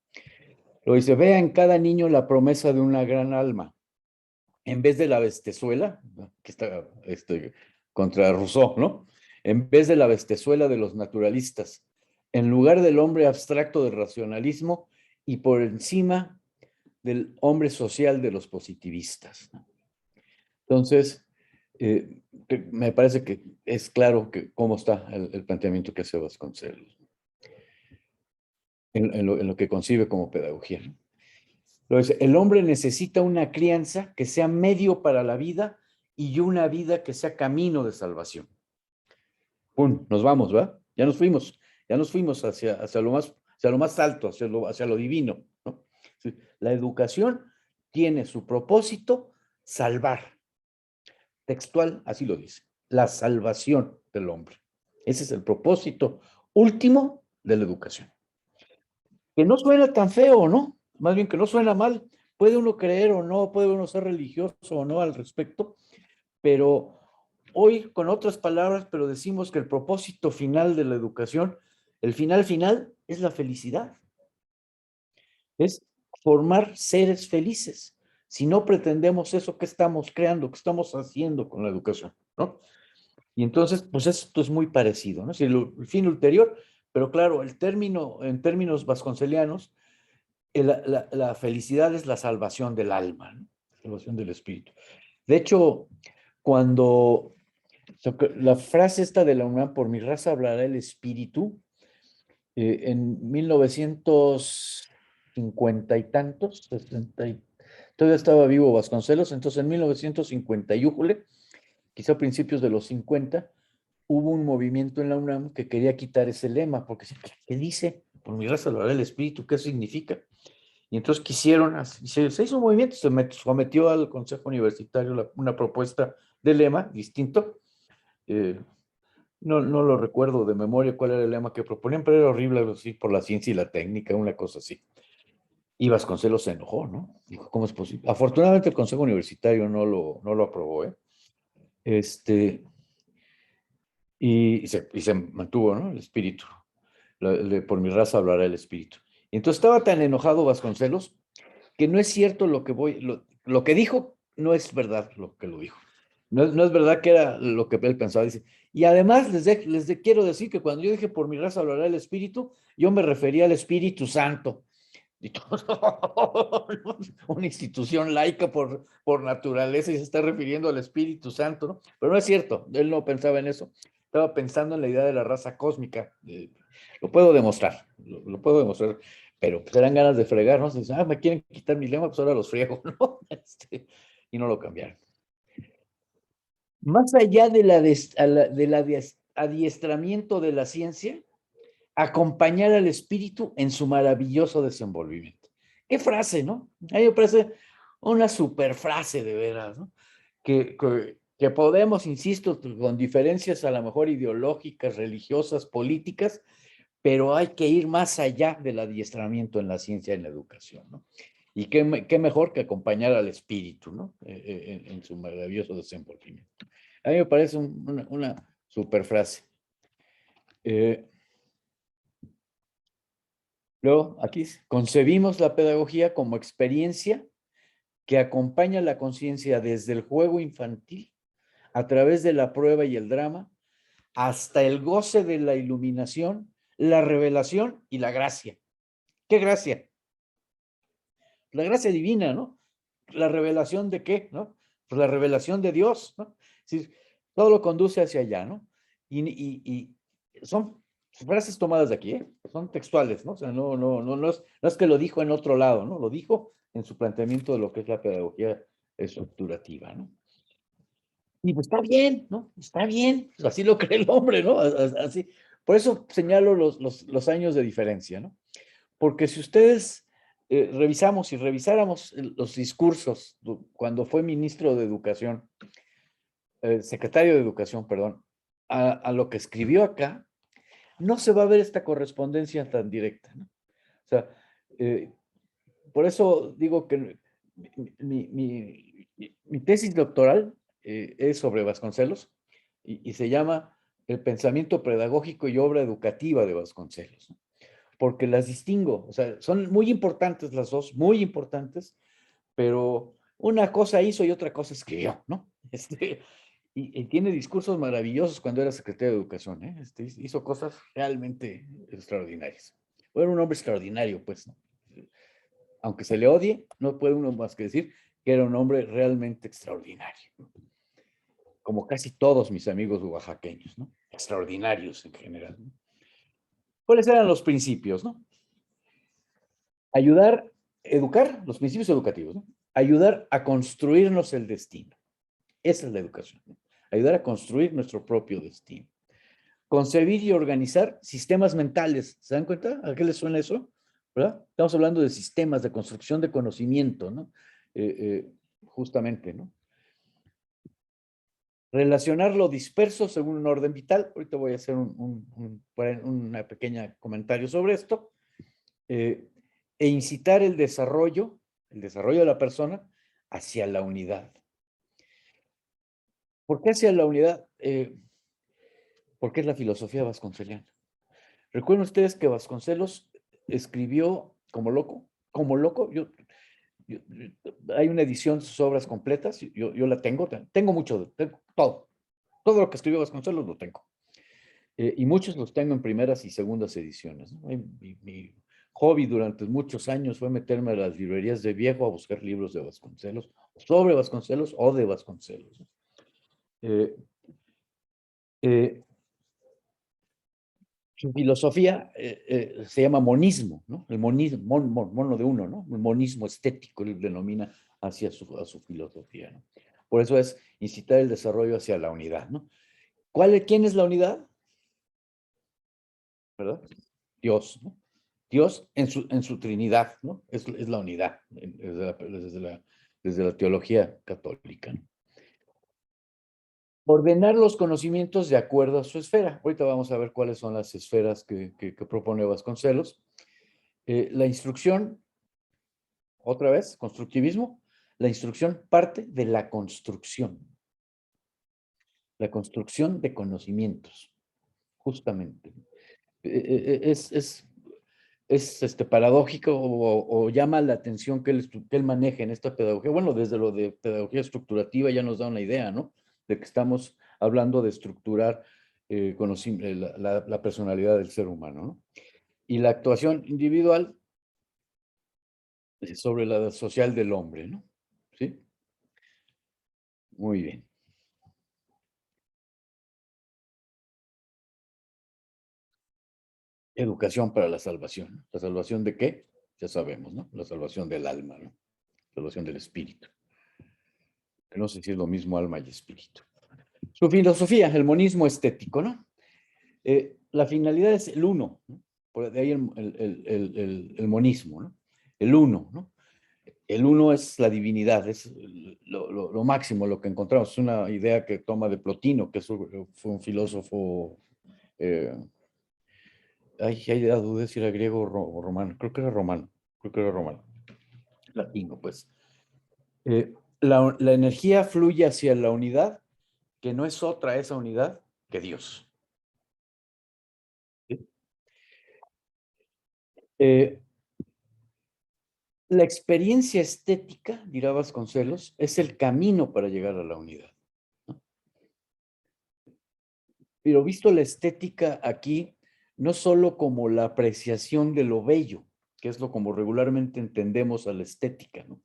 Lo dice, vea en cada niño la promesa de una gran alma. En vez de la bestezuela, que está contra Rousseau, ¿no? En vez de la bestezuela de los naturalistas, en lugar del hombre abstracto del racionalismo y por encima del hombre social de los positivistas, ¿no? Entonces, me parece que es claro cómo está el planteamiento que hace Vasconcelos en lo que concibe como pedagogía, ¿no? Entonces, el hombre necesita una crianza que sea medio para la vida y una vida que sea camino de salvación. ¡Pum! Nos vamos, ¿verdad? Ya nos fuimos hacia lo más alto, hacia lo divino, ¿no? Sí. La educación tiene su propósito salvar. Textual, así lo dice, la salvación del hombre. Ese es el propósito último de la educación. Que no suena tan feo, ¿no? Más bien que no suena mal. Puede uno creer o no, puede uno ser religioso o no al respecto, pero hoy con otras palabras, pero decimos que el propósito final de la educación, el final es la felicidad. Es formar seres felices. Si no pretendemos eso, ¿qué estamos creando? ¿Qué estamos haciendo con la educación? ¿No? Y entonces, pues esto es muy parecido, ¿no? Es el fin ulterior, pero claro, en términos vasconcelianos, la felicidad es la salvación del alma, ¿no? La salvación del espíritu. De hecho, cuando la frase esta de la UNAM, por mi raza hablará el espíritu, en 1950 y tantos, 60 todavía estaba vivo Vasconcelos, entonces en 1950 y újule, quizá a principios de los 50, hubo un movimiento en la UNAM que quería quitar ese lema, porque ¿qué dice? Por mi raza hablará el espíritu, ¿qué significa? Y entonces se hizo un movimiento, se sometió al Consejo Universitario una propuesta de lema distinto. No lo recuerdo de memoria cuál era el lema que proponían, pero era horrible, así, por la ciencia y la técnica, una cosa así. Y Vasconcelos se enojó, ¿no? Dijo, ¿cómo es posible? Afortunadamente el Consejo Universitario no lo aprobó, ¿eh? Y se mantuvo, ¿no? El espíritu. Por mi raza hablará el espíritu. Y entonces estaba tan enojado Vasconcelos que no es cierto lo que dijo, no es verdad lo que lo dijo. No es verdad que era lo que él pensaba. Dice, y además quiero decir que cuando yo dije por mi raza hablará el espíritu, yo me refería al Espíritu Santo. Y todo, una institución laica por naturaleza y se está refiriendo al Espíritu Santo, ¿no? Pero no es cierto, él no pensaba en eso, estaba pensando en la idea de la raza cósmica. Lo puedo demostrar, lo puedo demostrar, pero pues eran ganas de fregar, ¿no? Dicen, me quieren quitar mi lema, pues ahora los friego, ¿no? Y no lo cambiaron. Más allá del adiestramiento de la ciencia, acompañar al espíritu en su maravilloso desenvolvimiento. Qué frase, ¿no? A mí me parece una super frase de veras, ¿no? Que podemos, insisto, con diferencias a lo mejor ideológicas, religiosas, políticas, pero hay que ir más allá del adiestramiento en la ciencia y en la educación, ¿no? Y qué mejor que acompañar al espíritu, ¿no? En su maravilloso desenvolvimiento. A mí me parece una super frase. Luego, aquí concebimos la pedagogía como experiencia que acompaña la conciencia desde el juego infantil, a través de la prueba y el drama, hasta el goce de la iluminación, la revelación y la gracia. ¿Qué gracia? La gracia divina, ¿no? La revelación de qué, ¿no? Pues la revelación de Dios, ¿no? Es decir, todo lo conduce hacia allá, ¿no? Y son frases tomadas de aquí, ¿eh? Son textuales, ¿no? O sea, no es que lo dijo en otro lado, ¿no? Lo dijo en su planteamiento de lo que es la pedagogía estructurativa, ¿no? Y pues está bien, ¿no? Está bien, pues así lo cree el hombre, ¿no? Así. Por eso señalo los años de diferencia, ¿no? Porque si ustedes revisamos y revisáramos los discursos cuando fue ministro de Educación, secretario de Educación, perdón, a lo que escribió acá, no se va a ver esta correspondencia tan directa, ¿no? O sea, por eso digo que mi tesis doctoral es sobre Vasconcelos y se llama El pensamiento pedagógico y obra educativa de Vasconcelos, ¿no? Porque las distingo, o sea, son muy importantes las dos, muy importantes, pero una cosa hizo y otra cosa escribió, ¿no? Y tiene discursos maravillosos cuando era secretario de Educación, ¿eh? Hizo cosas realmente extraordinarias. Era un hombre extraordinario, pues, ¿no? Aunque se le odie, no puede uno más que decir que era un hombre realmente extraordinario, ¿no? Como casi todos mis amigos oaxaqueños, ¿no? Extraordinarios en general, ¿no? ¿Cuáles eran los principios, no? Ayudar, educar, los principios educativos, ¿no? Ayudar a construirnos el destino. Esa es la educación, ¿no? Ayudar a construir nuestro propio destino. Concebir y organizar sistemas mentales. ¿Se dan cuenta? ¿A qué les suena eso? ¿Verdad? Estamos hablando de sistemas de construcción de conocimiento, ¿no? Justamente, ¿no? Relacionar lo disperso según un orden vital. Ahorita voy a hacer una pequeña comentario sobre esto. E incitar el desarrollo de la persona hacia la unidad. ¿Por qué hacia la unidad? Porque es la filosofía vasconceliana. Recuerden ustedes que Vasconcelos escribió como loco, hay una edición de sus obras completas, yo la tengo mucho, todo lo que escribió Vasconcelos lo tengo. Y muchos los tengo en primeras y segundas ediciones, ¿no? Mi hobby durante muchos años fue meterme a las librerías de viejo a buscar libros de Vasconcelos, sobre Vasconcelos o de Vasconcelos, ¿no? Su filosofía se llama monismo, ¿no? El monismo, mono de uno, ¿no? El monismo estético, él denomina hacia a su filosofía, ¿no? Por eso es incitar el desarrollo hacia la unidad, ¿no? ¿Quién es la unidad? ¿Verdad? Dios, ¿no? Dios en su Trinidad, ¿no? Es la unidad desde la teología católica, ¿no? Ordenar los conocimientos de acuerdo a su esfera. Ahorita vamos a ver cuáles son las esferas que propone Vasconcelos. La instrucción, otra vez, constructivismo. La instrucción parte de la construcción de conocimientos, justamente. Es paradójico o llama la atención que él maneje en esta pedagogía. Bueno, desde lo de pedagogía estructurativa ya nos da una idea, ¿no? De que estamos hablando de estructurar la personalidad del ser humano, ¿no? Y la actuación individual sobre la social del hombre, ¿no? ¿Sí? Muy bien. Educación para la salvación. ¿La salvación de qué? Ya sabemos, ¿no? La salvación del alma, ¿no? La salvación del espíritu. Que no sé si es lo mismo alma y espíritu. Su filosofía, el monismo estético, ¿no? La finalidad es el uno, ¿no? Por de ahí el monismo, ¿no? El uno, ¿no? El uno es la divinidad, es lo máximo, lo que encontramos. Es una idea que toma de Plotino, que fue un filósofo Ay, hay la duda si era griego o romano. Creo que era romano. Creo que era romano. Latino, pues. La energía fluye hacia la unidad, que no es otra esa unidad que Dios. ¿Sí? La experiencia estética, dirá Vasconcelos, es el camino para llegar a la unidad, ¿no? Pero visto la estética aquí, no solo como la apreciación de lo bello, que es lo como regularmente entendemos a la estética, ¿no?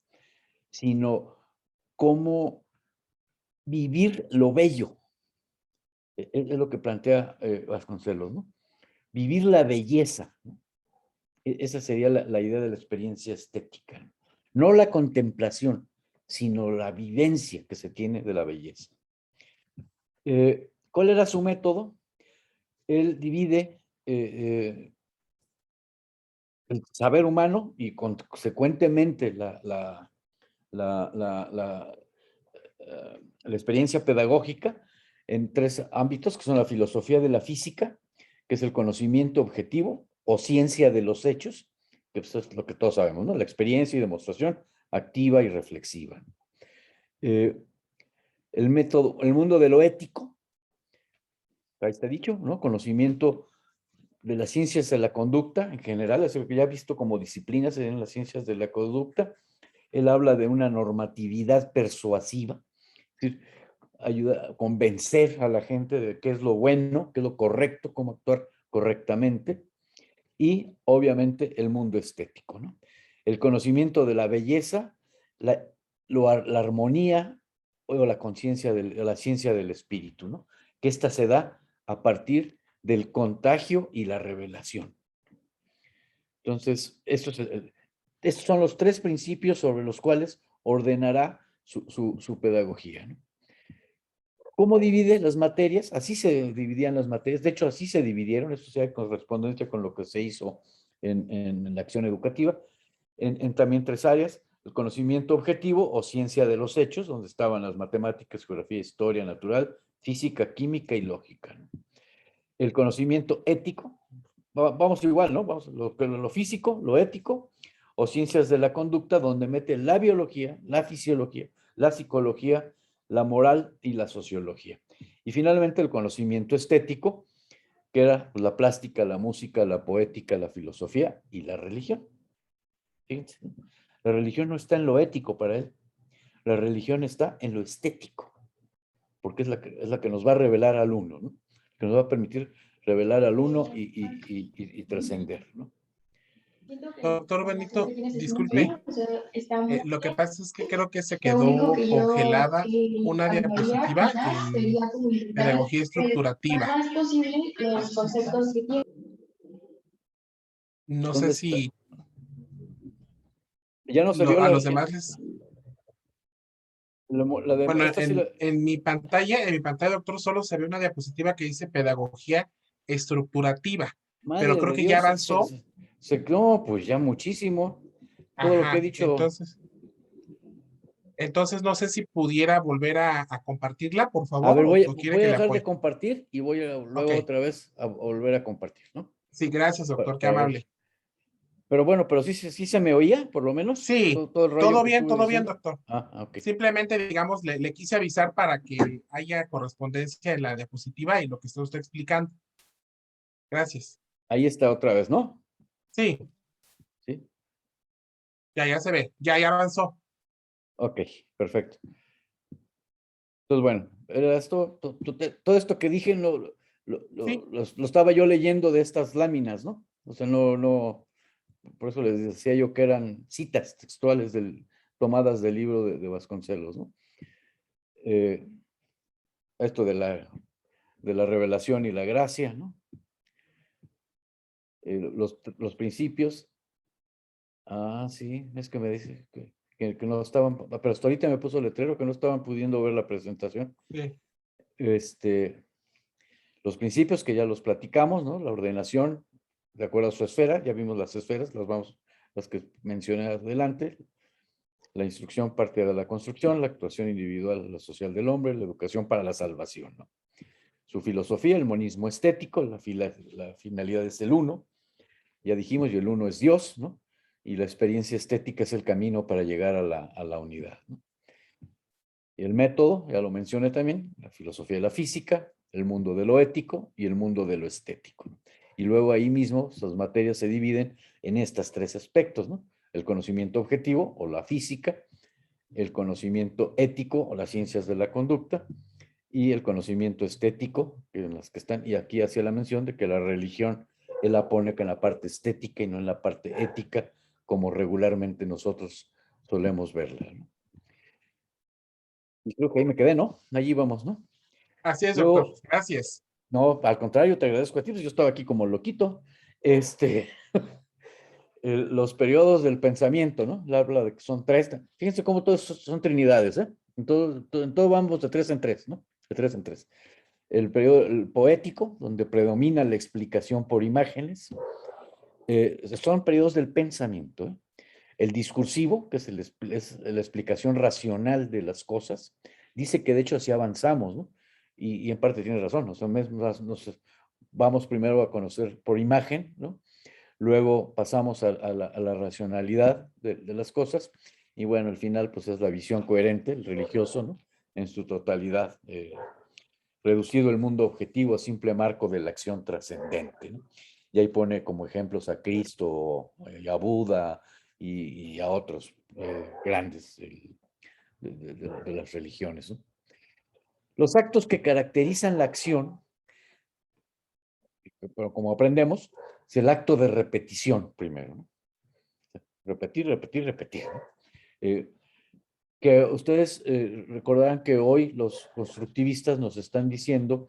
Sino cómo vivir lo bello. Es lo que plantea Vasconcelos, ¿no? Vivir la belleza, ¿no? Esa sería la idea de la experiencia estética. No la contemplación, sino la vivencia que se tiene de la belleza. ¿Cuál era su método? Él divide el saber humano y consecuentemente la experiencia pedagógica en tres ámbitos, que son la filosofía de la física, que es el conocimiento objetivo o ciencia de los hechos, que pues es lo que todos sabemos, ¿no? La experiencia y demostración activa y reflexiva. El mundo de lo ético, ahí está dicho, ¿no? Conocimiento de las ciencias de la conducta en general, es lo que ya visto como disciplinas en las ciencias de la conducta. Él habla de una normatividad persuasiva, es decir, ayuda a convencer a la gente de qué es lo bueno, qué es lo correcto, cómo actuar correctamente, y obviamente el mundo estético, ¿no? El conocimiento de la belleza, la armonía o la conciencia, la ciencia del espíritu, ¿no? Que esta se da a partir del contagio y la revelación. Entonces, estos son los tres principios sobre los cuales ordenará su pedagogía, ¿no? ¿Cómo divide las materias? Así se dividían las materias. De hecho, así se dividieron. Esto sea correspondencia con lo que se hizo en la acción educativa. En también tres áreas: el conocimiento objetivo o ciencia de los hechos, donde estaban las matemáticas, geografía, historia natural, física, química y lógica, ¿no? El conocimiento ético, vamos igual, ¿no? Vamos lo físico, lo ético, o ciencias de la conducta, donde mete la biología, la fisiología, la psicología, la moral y la sociología. Y finalmente el conocimiento estético, que era pues, la plástica, la música, la poética, la filosofía y la religión. Fíjense, la religión no está en lo ético para él, la religión está en lo estético, porque es la que nos va a revelar al uno, ¿no? Que nos va a permitir revelar al uno y trascender, ¿no? Doctor Benito, ¿Sí? disculpe, lo que pasa es que creo que se quedó congelada una diapositiva en pedagogía estructurativa. No sé ¿Dónde está? si Ya no se vio a los demás les... Bueno, esta sí en mi pantalla, doctor, solo se ve una diapositiva que dice pedagogía estructurativa, pero madre creo de que ya Dios, avanzó. no, pues ya muchísimo. Todo lo que he Ajá, dicho. entonces no sé si pudiera volver a compartirla, por A favor, ver, o quiere voy a que le dejar de apoye. compartir y voy a Ok, luego otra vez a volver a compartir, ¿no? sí, gracias, doctor, qué Para ver. amable. Pero bueno, pero sí se me oía, por lo menos, Sí, todo el rollo que estuve todo bien, diciendo. doctor. Ok. Simplemente, digamos, le quise avisar para que haya correspondencia en la diapositiva y lo que está usted explicando. Gracias. Ahí está otra vez, ¿no? Sí, Sí. ya se ve, ya avanzó. Ok, perfecto. Entonces, bueno, era esto, todo esto que dije Sí, lo estaba yo leyendo de estas láminas, ¿no? O sea, no, por eso les decía yo que eran citas textuales tomadas del libro de Vasconcelos, ¿no? Eh, esto de la revelación y la gracia, ¿no? Los principios. Sí, es que me dice que no estaban, pero hasta ahorita me puso el letrero que no estaban pudiendo ver la presentación. sí, Los principios que ya los platicamos, ¿no? La ordenación, de acuerdo a su esfera, ya vimos las esferas, las que mencioné adelante. La instrucción parte de la construcción, la actuación individual, la social del hombre, la educación para la salvación, ¿no? su filosofía, el monismo estético, la finalidad es el uno, ya dijimos, y el uno es Dios, ¿no? Y la experiencia estética es el camino para llegar a la unidad, ¿no? Y el método, ya lo mencioné también, la filosofía de la física, el mundo de lo ético y el mundo de lo estético, ¿no? Y luego ahí mismo sus materias se dividen en estos tres aspectos, ¿no? El conocimiento objetivo o la física, el conocimiento ético o las ciencias de la conducta y el conocimiento estético, en las que están, y aquí hacía la mención de que la religión él la pone en la parte estética y no en la parte ética, como regularmente nosotros solemos verla, ¿no? Y creo que ahí me quedé, ¿no? Allí vamos, ¿no? Así es, doctor. Luego, Gracias. no, al contrario, te agradezco a ti, pues yo estaba aquí como loquito. Este, los periodos del pensamiento, ¿no? Habla de que son tres. Fíjense cómo todos son trinidades, ¿eh? En todo vamos de tres en tres, ¿no? De tres en tres. El periodo el poético, donde predomina la explicación por imágenes, son periodos del pensamiento, ¿eh? El discursivo, que es la explicación racional de las cosas, dice que de hecho así avanzamos, ¿no? Y en parte tiene razón, o sea, vamos primero a conocer por imagen, ¿no? Luego pasamos a la racionalidad de las cosas, y bueno, al final pues es la visión coherente, el religioso, ¿no? En su totalidad, reducido el mundo objetivo a simple marco de la acción trascendente, ¿no? Y ahí pone como ejemplos a Cristo, y a Buda, y a otros grandes de las religiones, ¿no? Los actos que caracterizan la acción, pero como aprendemos, es el acto de repetición primero, ¿no? Repetir, repetir, repetir, ¿no? Que ustedes recordarán que hoy los constructivistas nos están diciendo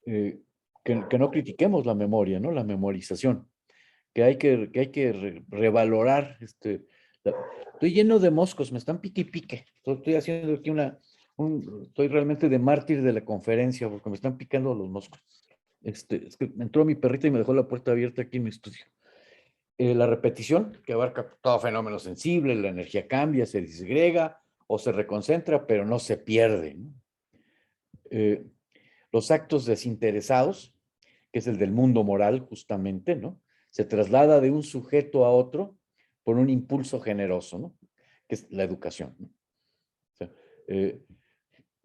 que no critiquemos la memoria, ¿no? La memorización, que hay que revalorar. Estoy lleno de moscos, me están pique y pique. Estoy haciendo aquí estoy realmente de mártir de la conferencia porque me están picando los moscos. Es que entró mi perrita y me dejó la puerta abierta aquí en mi estudio. La repetición, que abarca todo fenómeno sensible, la energía cambia, se disgrega o se reconcentra, pero no se pierde, ¿no? Eh, los actos desinteresados, que es el del mundo moral justamente, ¿no? Se traslada de un sujeto a otro por un impulso generoso, ¿no? Que es la educación, ¿no? O sea,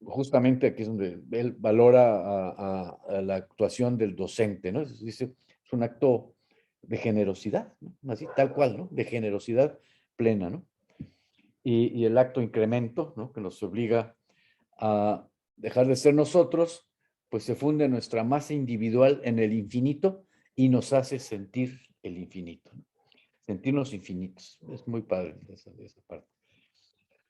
justamente aquí es donde él valora a la actuación del docente, ¿no? Dice, es un acto de generosidad, ¿no? Así, tal cual, ¿no? De generosidad plena, ¿no? Y el acto incremento, ¿no? Que nos obliga a dejar de ser nosotros, pues se funde nuestra masa individual en el infinito y nos hace sentir el infinito, ¿no? Sentirnos infinitos. Es muy padre esa parte.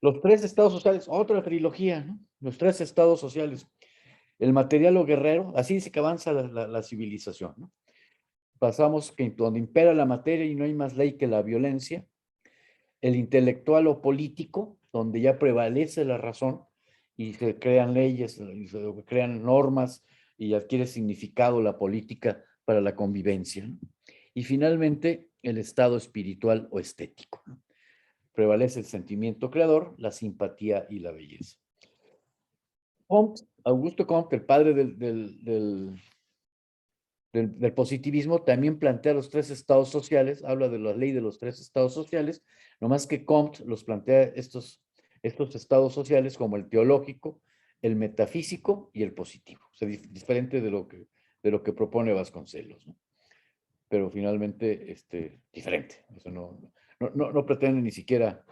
Los tres estados sociales, otra trilogía, ¿no? Los tres estados sociales. El material o guerrero, así dice que avanza la civilización, ¿no? Pasamos que donde impera la materia y no hay más ley que la violencia. El intelectual o político, donde ya prevalece la razón y se crean leyes, y se crean normas y adquiere significado la política para la convivencia, ¿no? Y finalmente, el estado espiritual o estético, ¿no? Prevalece el sentimiento creador, la simpatía y la belleza. Comte, Augusto Comte, el padre del positivismo, también plantea los tres estados sociales, habla de la ley de los tres estados sociales, nomás que Comte los plantea estos estados sociales como el teológico, el metafísico y el positivo. O sea, diferente de lo que propone Vasconcelos, ¿no? Pero finalmente diferente. O sea, no pretende ni siquiera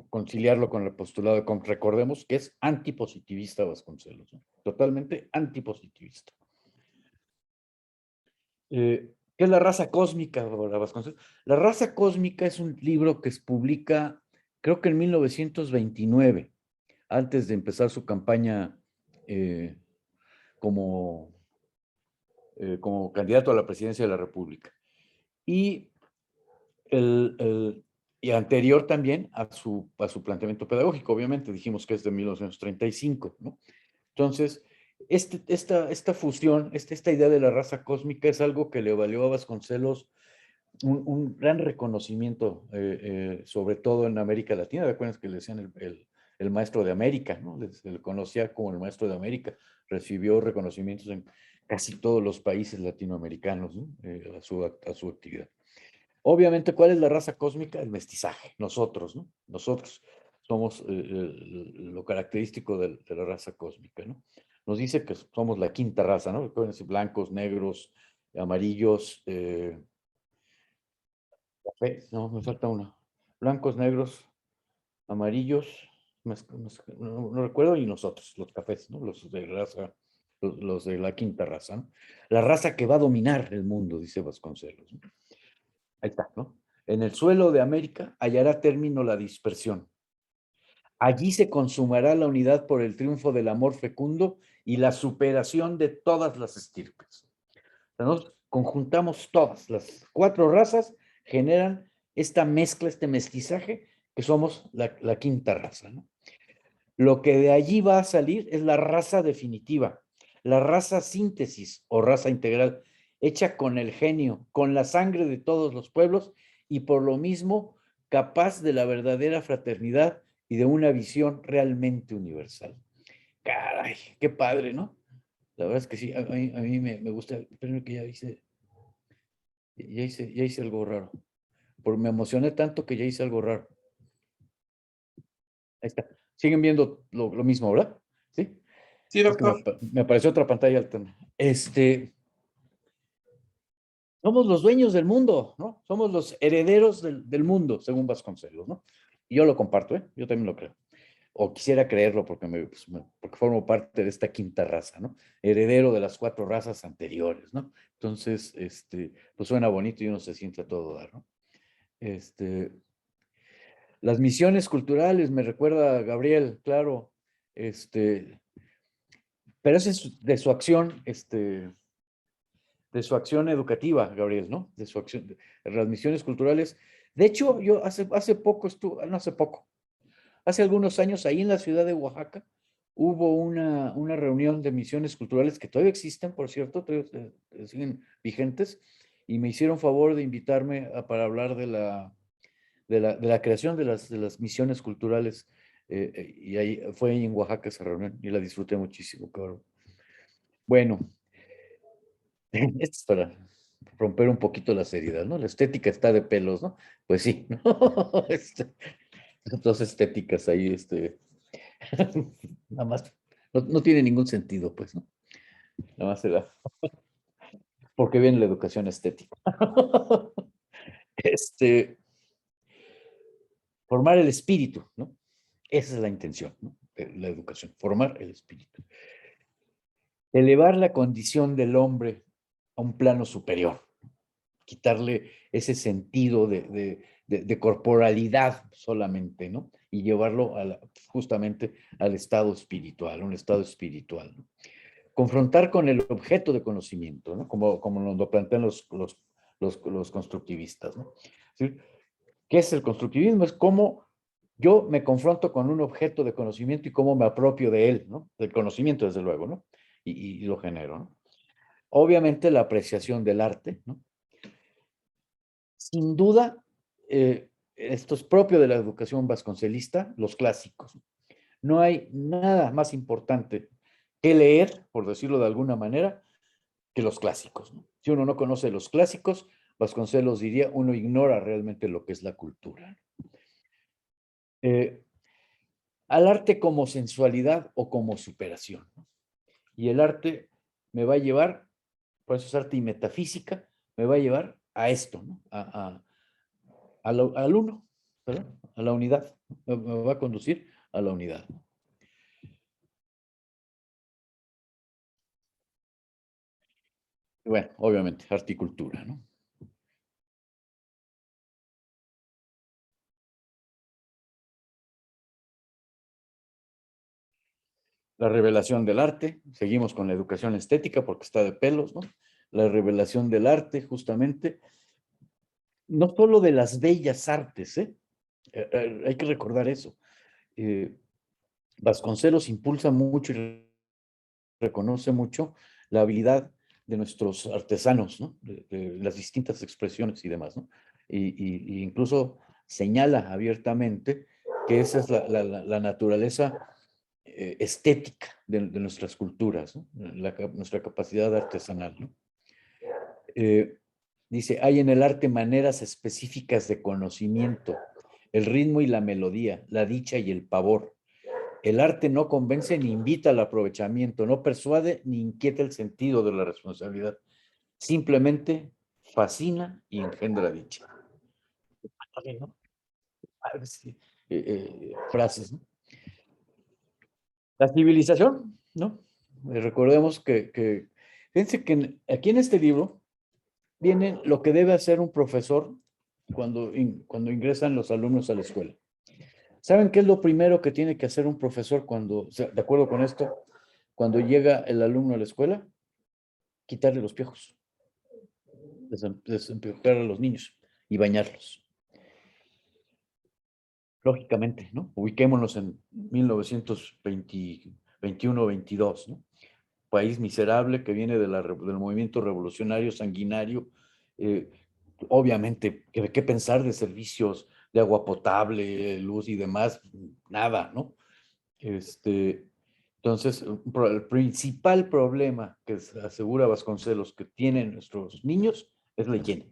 conciliarlo con el postulado de Comte. Recordemos que es antipositivista Vasconcelos, ¿no? Totalmente antipositivista. ¿Qué es la raza cósmica, Vasconcelos? La raza cósmica es un libro que se publica, creo que en 1929, antes de empezar su campaña eh, como, como candidato a la presidencia de la República. Y, y anterior también a su planteamiento pedagógico, obviamente, dijimos que es de 1935, ¿no? Entonces, esta fusión, esta idea de la raza cósmica es algo que le valió a Vasconcelos un gran reconocimiento, sobre todo en América Latina. ¿Recuerdas que le decían el maestro de América, ¿no? Se le conocía como el maestro de América. Recibió reconocimientos en casi todos los países latinoamericanos, ¿no? A su actividad. Obviamente, ¿cuál es la raza cósmica? El mestizaje, nosotros, ¿no? Nosotros somos lo característico de la raza cósmica, ¿no? Nos dice que somos la quinta raza, ¿no? Recuérdense, blancos, negros, amarillos, café, no, me falta uno. Blancos, negros, amarillos, no recuerdo, y nosotros, los cafés, ¿no? Los de raza, los de la quinta raza, ¿no? La raza que va a dominar el mundo, dice Vasconcelos, ¿no? Ahí está, ¿no? En el suelo de América hallará término la dispersión. Allí se consumará la unidad por el triunfo del amor fecundo y la superación de todas las estirpes. Nos conjuntamos todas, las 4 razas generan esta mezcla, este mestizaje, que somos la quinta raza, ¿no? Lo que de allí va a salir es la raza definitiva, la raza síntesis o raza integral, hecha con el genio, con la sangre de todos los pueblos y por lo mismo capaz de la verdadera fraternidad y de una visión realmente universal. Caray, qué padre, ¿no? La verdad es que sí, a mí me gusta, pero que ya hice algo raro. Me emocioné tanto que ya hice algo raro. Ahí está. Siguen viendo lo mismo, ¿verdad? Sí. Sí, Es que doctor. me apareció otra pantalla alterna. Somos los dueños del mundo, ¿no? Somos los herederos del mundo, según Vasconcelos, ¿no? Y yo lo comparto, ¿eh? Yo también lo creo. O quisiera creerlo porque, porque formo parte de esta quinta raza, ¿no? Heredero de las 4 razas anteriores, ¿no? Entonces, pues suena bonito y uno se siente a todo dar, ¿no? Las misiones culturales, me recuerda Gabriel, claro, pero esa es de su acción, de su acción educativa, Gabriel, ¿no? De su acción, de las misiones culturales. De hecho, yo hace poco estuve, no hace poco, hace algunos años, ahí en la ciudad de Oaxaca, hubo una reunión de misiones culturales que todavía existen, por cierto, todavía siguen vigentes, y me hicieron favor de invitarme para hablar de la creación de las misiones culturales, y ahí fue en Oaxaca esa reunión, y la disfruté muchísimo, cabrón. Bueno, esto es para romper un poquito la seriedad, ¿no? La estética está de pelos, ¿no? Pues sí, ¿no? Dos estéticas ahí, nada más, no tiene ningún sentido, pues, ¿no? Nada más será, porque viene la educación estética. Este, Formar el espíritu, ¿no? Esa es la intención, ¿no? De la educación, formar el espíritu. Elevar la condición del hombre a un plano superior, quitarle ese sentido de corporalidad solamente, ¿no? Y llevarlo justamente al estado espiritual, un estado espiritual, ¿no? Confrontar con el objeto de conocimiento, ¿no? Como nos lo plantean los constructivistas, ¿no? ¿Sí? ¿Qué es el constructivismo? Es cómo yo me confronto con un objeto de conocimiento y cómo me apropio de él, ¿no? Del conocimiento, desde luego, ¿no? Y lo genero, ¿no? Obviamente la apreciación del arte, ¿no? Sin duda, esto es propio de la educación vasconcelista, los clásicos. No hay nada más importante que leer, por decirlo de alguna manera, que los clásicos, ¿no? Si uno no conoce los clásicos, Vasconcelos diría, uno ignora realmente lo que es la cultura. Eh, Al arte como sensualidad o como superación, ¿no? Y el arte me va a llevar, por eso es arte y metafísica, me va a llevar a esto, ¿no? Al uno, ¿verdad? A la unidad, me va a conducir a la unidad. Y bueno, obviamente, arte y cultura, ¿no? La revelación del arte, seguimos con la educación estética porque está de pelos, ¿no? La revelación del arte, justamente, no solo de las bellas artes, ¿eh? Hay que recordar eso. Vasconcelos impulsa mucho y reconoce mucho la habilidad de nuestros artesanos, ¿no? De las distintas expresiones y demás, ¿no? Y incluso señala abiertamente que esa es la naturaleza estética de nuestras culturas, ¿no? Nuestra capacidad artesanal, ¿no? Dice, hay en el arte maneras específicas de conocimiento, el ritmo y la melodía, la dicha y el pavor. El arte no convence ni invita al aprovechamiento, no persuade ni inquieta el sentido de la responsabilidad. Simplemente fascina y engendra dicha. ¿No? Sí. Frases, ¿no? La civilización, ¿no? Recordemos fíjense que aquí en este libro viene lo que debe hacer un profesor cuando ingresan los alumnos a la escuela. ¿Saben qué es lo primero que tiene que hacer un profesor de acuerdo con esto, cuando llega el alumno a la escuela? Quitarle los piojos, desempiojar a los niños y bañarlos. Lógicamente, ¿no? Ubiquémonos en 1921-22, ¿no? País miserable que viene del movimiento revolucionario sanguinario. Obviamente, ¿qué pensar de servicios de agua potable, luz y demás? Nada, ¿no? Entonces, el principal problema que asegura Vasconcelos que tienen nuestros niños es la higiene.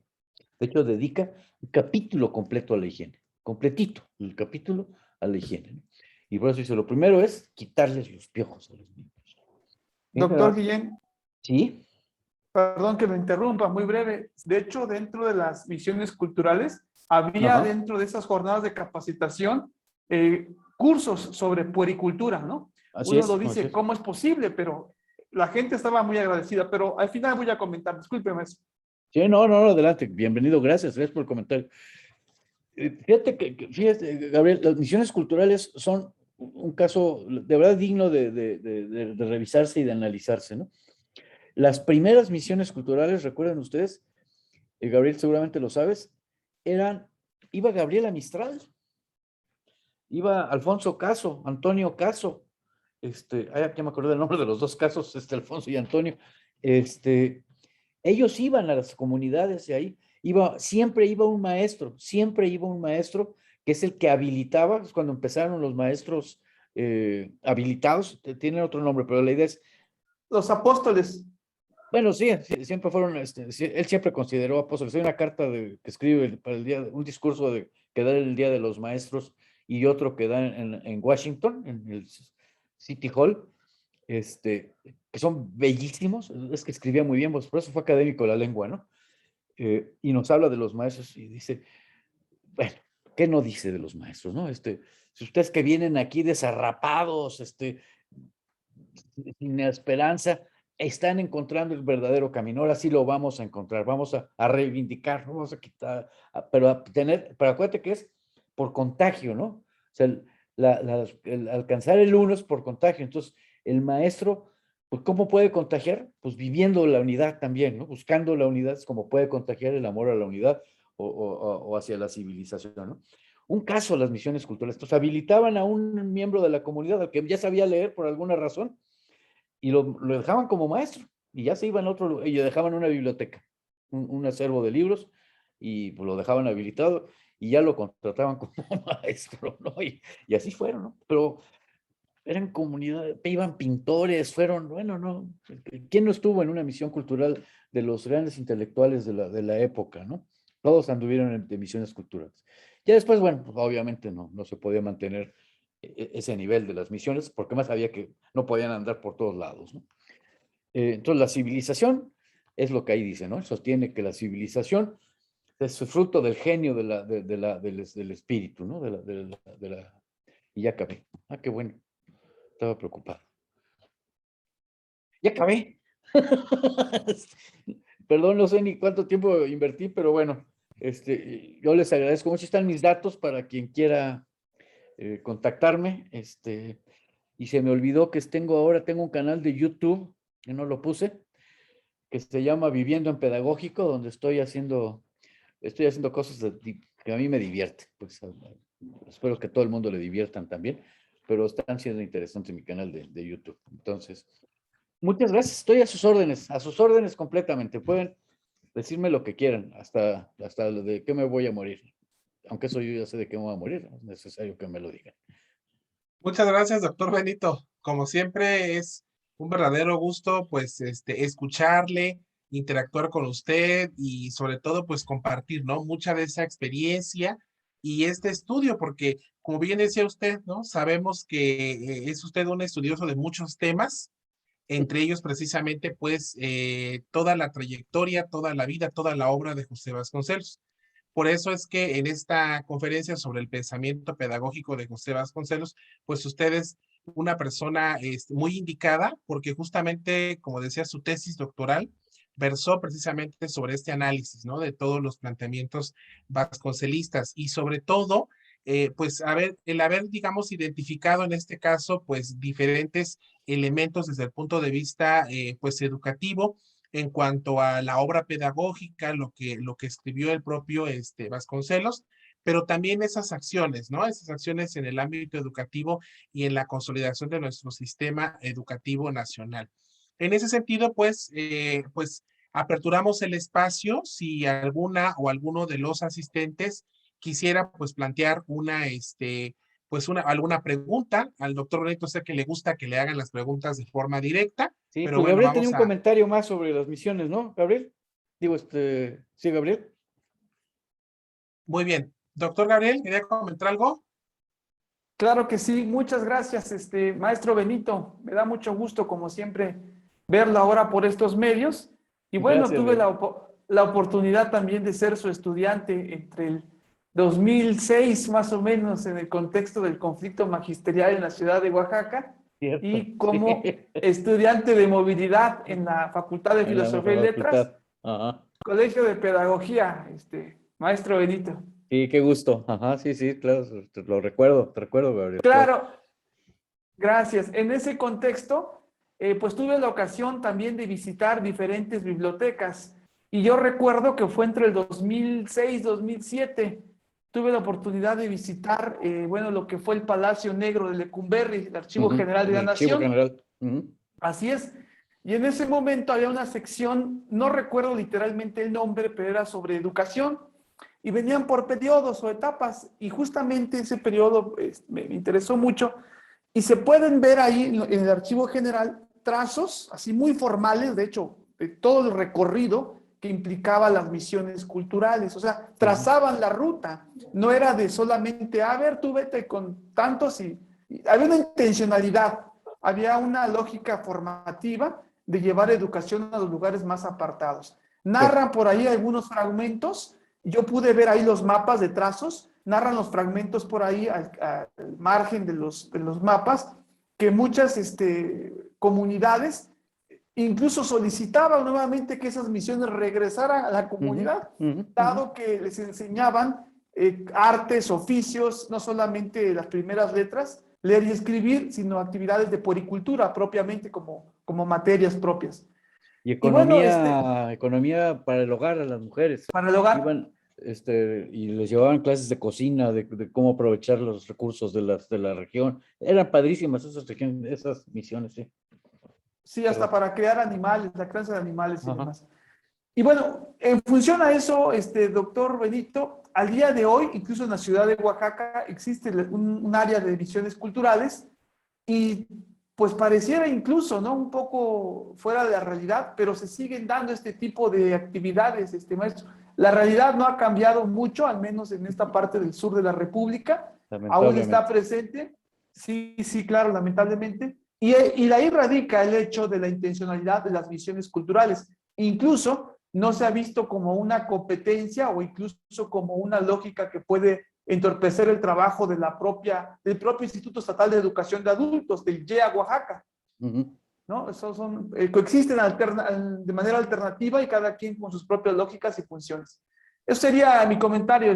De hecho, dedica un capítulo completo a la higiene, completito, el capítulo a la higiene, ¿no? Y por eso dice, lo primero es quitarles los piojos a los niños. Doctor Guillén, sí, perdón que me interrumpa, muy breve. De hecho, dentro de las misiones culturales, había dentro de esas jornadas de capacitación cursos sobre puericultura, ¿no? Uno lo dice, ¿cómo es posible? Pero la gente estaba muy agradecida, pero al final voy a comentar, discúlpeme. Sí, no, adelante, bienvenido, gracias por el comentario. Fíjate, Gabriel, las misiones culturales son un caso de verdad digno de revisarse y de analizarse, ¿no? Las primeras misiones culturales, recuerden ustedes, Gabriel seguramente lo sabes, iba Gabriela Mistral, iba Alfonso Caso, Antonio Caso, ya me acordé del nombre de los dos Casos, Alfonso y Antonio, ellos iban a las comunidades de ahí, siempre iba un maestro, que es el que habilitaba, es cuando empezaron los maestros habilitados, tienen otro nombre, pero la idea es... Los apóstoles. Bueno, sí, siempre fueron, él siempre consideró apóstoles. Hay una carta que escribe para un discurso que da el Día de los Maestros y otro que da en Washington, en el City Hall, que son bellísimos, es que escribía muy bien, pues por eso fue académico de la lengua, ¿no? Y nos habla de los maestros y dice, bueno, ¿qué no dice de los maestros, no? Si ustedes que vienen aquí desarrapados, sin esperanza, están encontrando el verdadero camino. Ahora sí lo vamos a encontrar, vamos a reivindicar, vamos a quitar, pero acuérdate que es por contagio, ¿no? O sea, el alcanzar el uno es por contagio. Entonces, el maestro, pues, ¿cómo puede contagiar? Pues viviendo la unidad también, ¿no? Buscando la unidad es como puede contagiar el amor a la unidad o hacia la civilización, ¿no? Un caso, las misiones culturales, entonces habilitaban a un miembro de la comunidad al que ya sabía leer por alguna razón, y lo dejaban como maestro, y ya se iban a otro lugar, y le dejaban una biblioteca, un acervo de libros, y pues, lo dejaban habilitado, y ya lo contrataban como maestro, ¿no? Y así fueron, ¿no? Pero eran comunidades, iban pintores, bueno, ¿no? ¿Quién no estuvo en una misión cultural de los grandes intelectuales de la época, ¿no? Todos anduvieron de misiones culturales. Ya después, bueno, pues, obviamente no se podía mantener ese nivel de las misiones, porque más había que no podían andar por todos lados, ¿no? Entonces, la civilización es lo que ahí dice, ¿no? Sostiene que la civilización es fruto del genio del espíritu, ¿no? Y ya acabé. Ah, qué bueno. Estaba preocupado. Ya acabé. Perdón, no sé ni cuánto tiempo invertí, pero bueno, yo les agradezco mucho. Están mis datos para quien quiera contactarme. Y se me olvidó que tengo un canal de YouTube, que no lo puse, que se llama Viviendo en Pedagógico, donde estoy haciendo cosas que a mí me divierten. Pues espero que a todo el mundo le diviertan también, pero están siendo interesantes en mi canal de YouTube. Entonces, muchas gracias, estoy a sus órdenes completamente. Pueden decirme lo que quieran, hasta lo de qué me voy a morir. aunque eso yo ya sé de qué me voy a morir, no es necesario que me lo digan. Muchas gracias, doctor Benito. Como siempre, es un verdadero gusto, pues, escucharle, interactuar con usted y sobre todo, pues, compartir, ¿no? Mucha de esa experiencia y este estudio, porque, como bien decía usted, ¿no? Sabemos que es usted un estudioso de muchos temas, entre ellos precisamente, pues, toda la trayectoria, toda la vida, toda la obra de José Vasconcelos. Por eso es que en esta conferencia sobre el pensamiento pedagógico de José Vasconcelos, pues usted es una persona muy indicada porque justamente, como decía, su tesis doctoral versó precisamente sobre este análisis, ¿no? De todos los planteamientos vasconcelistas y sobre todo, pues el haber, digamos, identificado en este caso, pues diferentes elementos desde el punto de vista, pues educativo en cuanto a la obra pedagógica, lo que escribió el propio Vasconcelos, pero también esas acciones, ¿no? Esas acciones en el ámbito educativo y en la consolidación de nuestro sistema educativo nacional. En ese sentido, pues aperturamos el espacio si alguna o alguno de los asistentes quisiera pues plantear alguna pregunta. Al doctor Benito sé que le gusta que le hagan las preguntas de forma directa, Sí, pero pues bueno, Gabriel tenía vamos un a, comentario más sobre las misiones, ¿no, Gabriel? Digo, sí, Gabriel. muy bien. Doctor Gabriel, ¿quería comentar algo? Claro que sí, muchas gracias, maestro Benito. Me da mucho gusto, como siempre, verlo ahora por estos medios. Y bueno, Gracias, tuve Gabriel. la oportunidad también de ser su estudiante entre el 2006, más o menos, en el contexto del conflicto magisterial en la ciudad de Oaxaca, Cierto, y sí. como estudiante de movilidad en la Facultad de En la Filosofía y Letras, facultad. Ajá. Colegio de Pedagogía, maestro Benito. Sí, qué gusto. Ajá, sí, sí, claro, te recuerdo, Gabriel, claro. Claro, gracias. En ese contexto, pues tuve la ocasión también de visitar diferentes bibliotecas y yo recuerdo que fue entre el 2006 2007. Tuve la oportunidad de visitar, bueno, lo que fue el Palacio Negro de Lecumberri, el Archivo Ujú, General de el la archivo Nación. general. Ujú. Así es. Y en ese momento había una sección, no recuerdo literalmente el nombre, pero era sobre educación. Y venían por periodos o etapas. Y justamente ese periodo me interesó mucho. Y se pueden ver ahí en el archivo general trazos así muy formales, de hecho, de todo el recorrido que implicaba las misiones culturales. O sea, Ujú. trazaban la ruta. No era de solamente, a ver, tú vete con tantos y había una intencionalidad, había una lógica formativa de llevar educación a los lugares más apartados. Pues, Narran por ahí algunos fragmentos, yo pude ver ahí los mapas de trazos, narran los fragmentos por ahí al margen de los mapas, que muchas comunidades incluso solicitaban nuevamente que esas misiones regresaran a la ujú, comunidad, ujú, ujú. dado que les enseñaban artes, oficios, no solamente las primeras letras, leer y escribir, sino actividades de puericultura propiamente como materias propias. Y Y bueno, economía para el hogar a las mujeres. para el hogar, Iban, y les llevaban clases de cocina, de cómo aprovechar los recursos de la región. Eran padrísimas esas misiones, sí. sí, hasta Perdón. para crear animales, la crianza de animales y Ajá. demás. Y bueno, en función a eso, doctor Benito, al día de hoy, incluso en la ciudad de Oaxaca, existe un área de misiones culturales y pues pareciera incluso, ¿no? Un poco fuera de la realidad, pero se siguen dando este tipo de actividades, maestro. La realidad no ha cambiado mucho, al menos en esta parte del sur de la República, aún está Lamentablemente. presente, sí, sí, claro, lamentablemente, y de ahí radica el hecho de la intencionalidad de las misiones culturales. Incluso no se ha visto como una competencia o incluso como una lógica que puede entorpecer el trabajo del propio Instituto Estatal de Educación de Adultos, del IEA Oaxaca, Ujú. ¿no? Esos coexisten de manera alternativa y cada quien con sus propias lógicas y funciones. Eso sería mi comentario,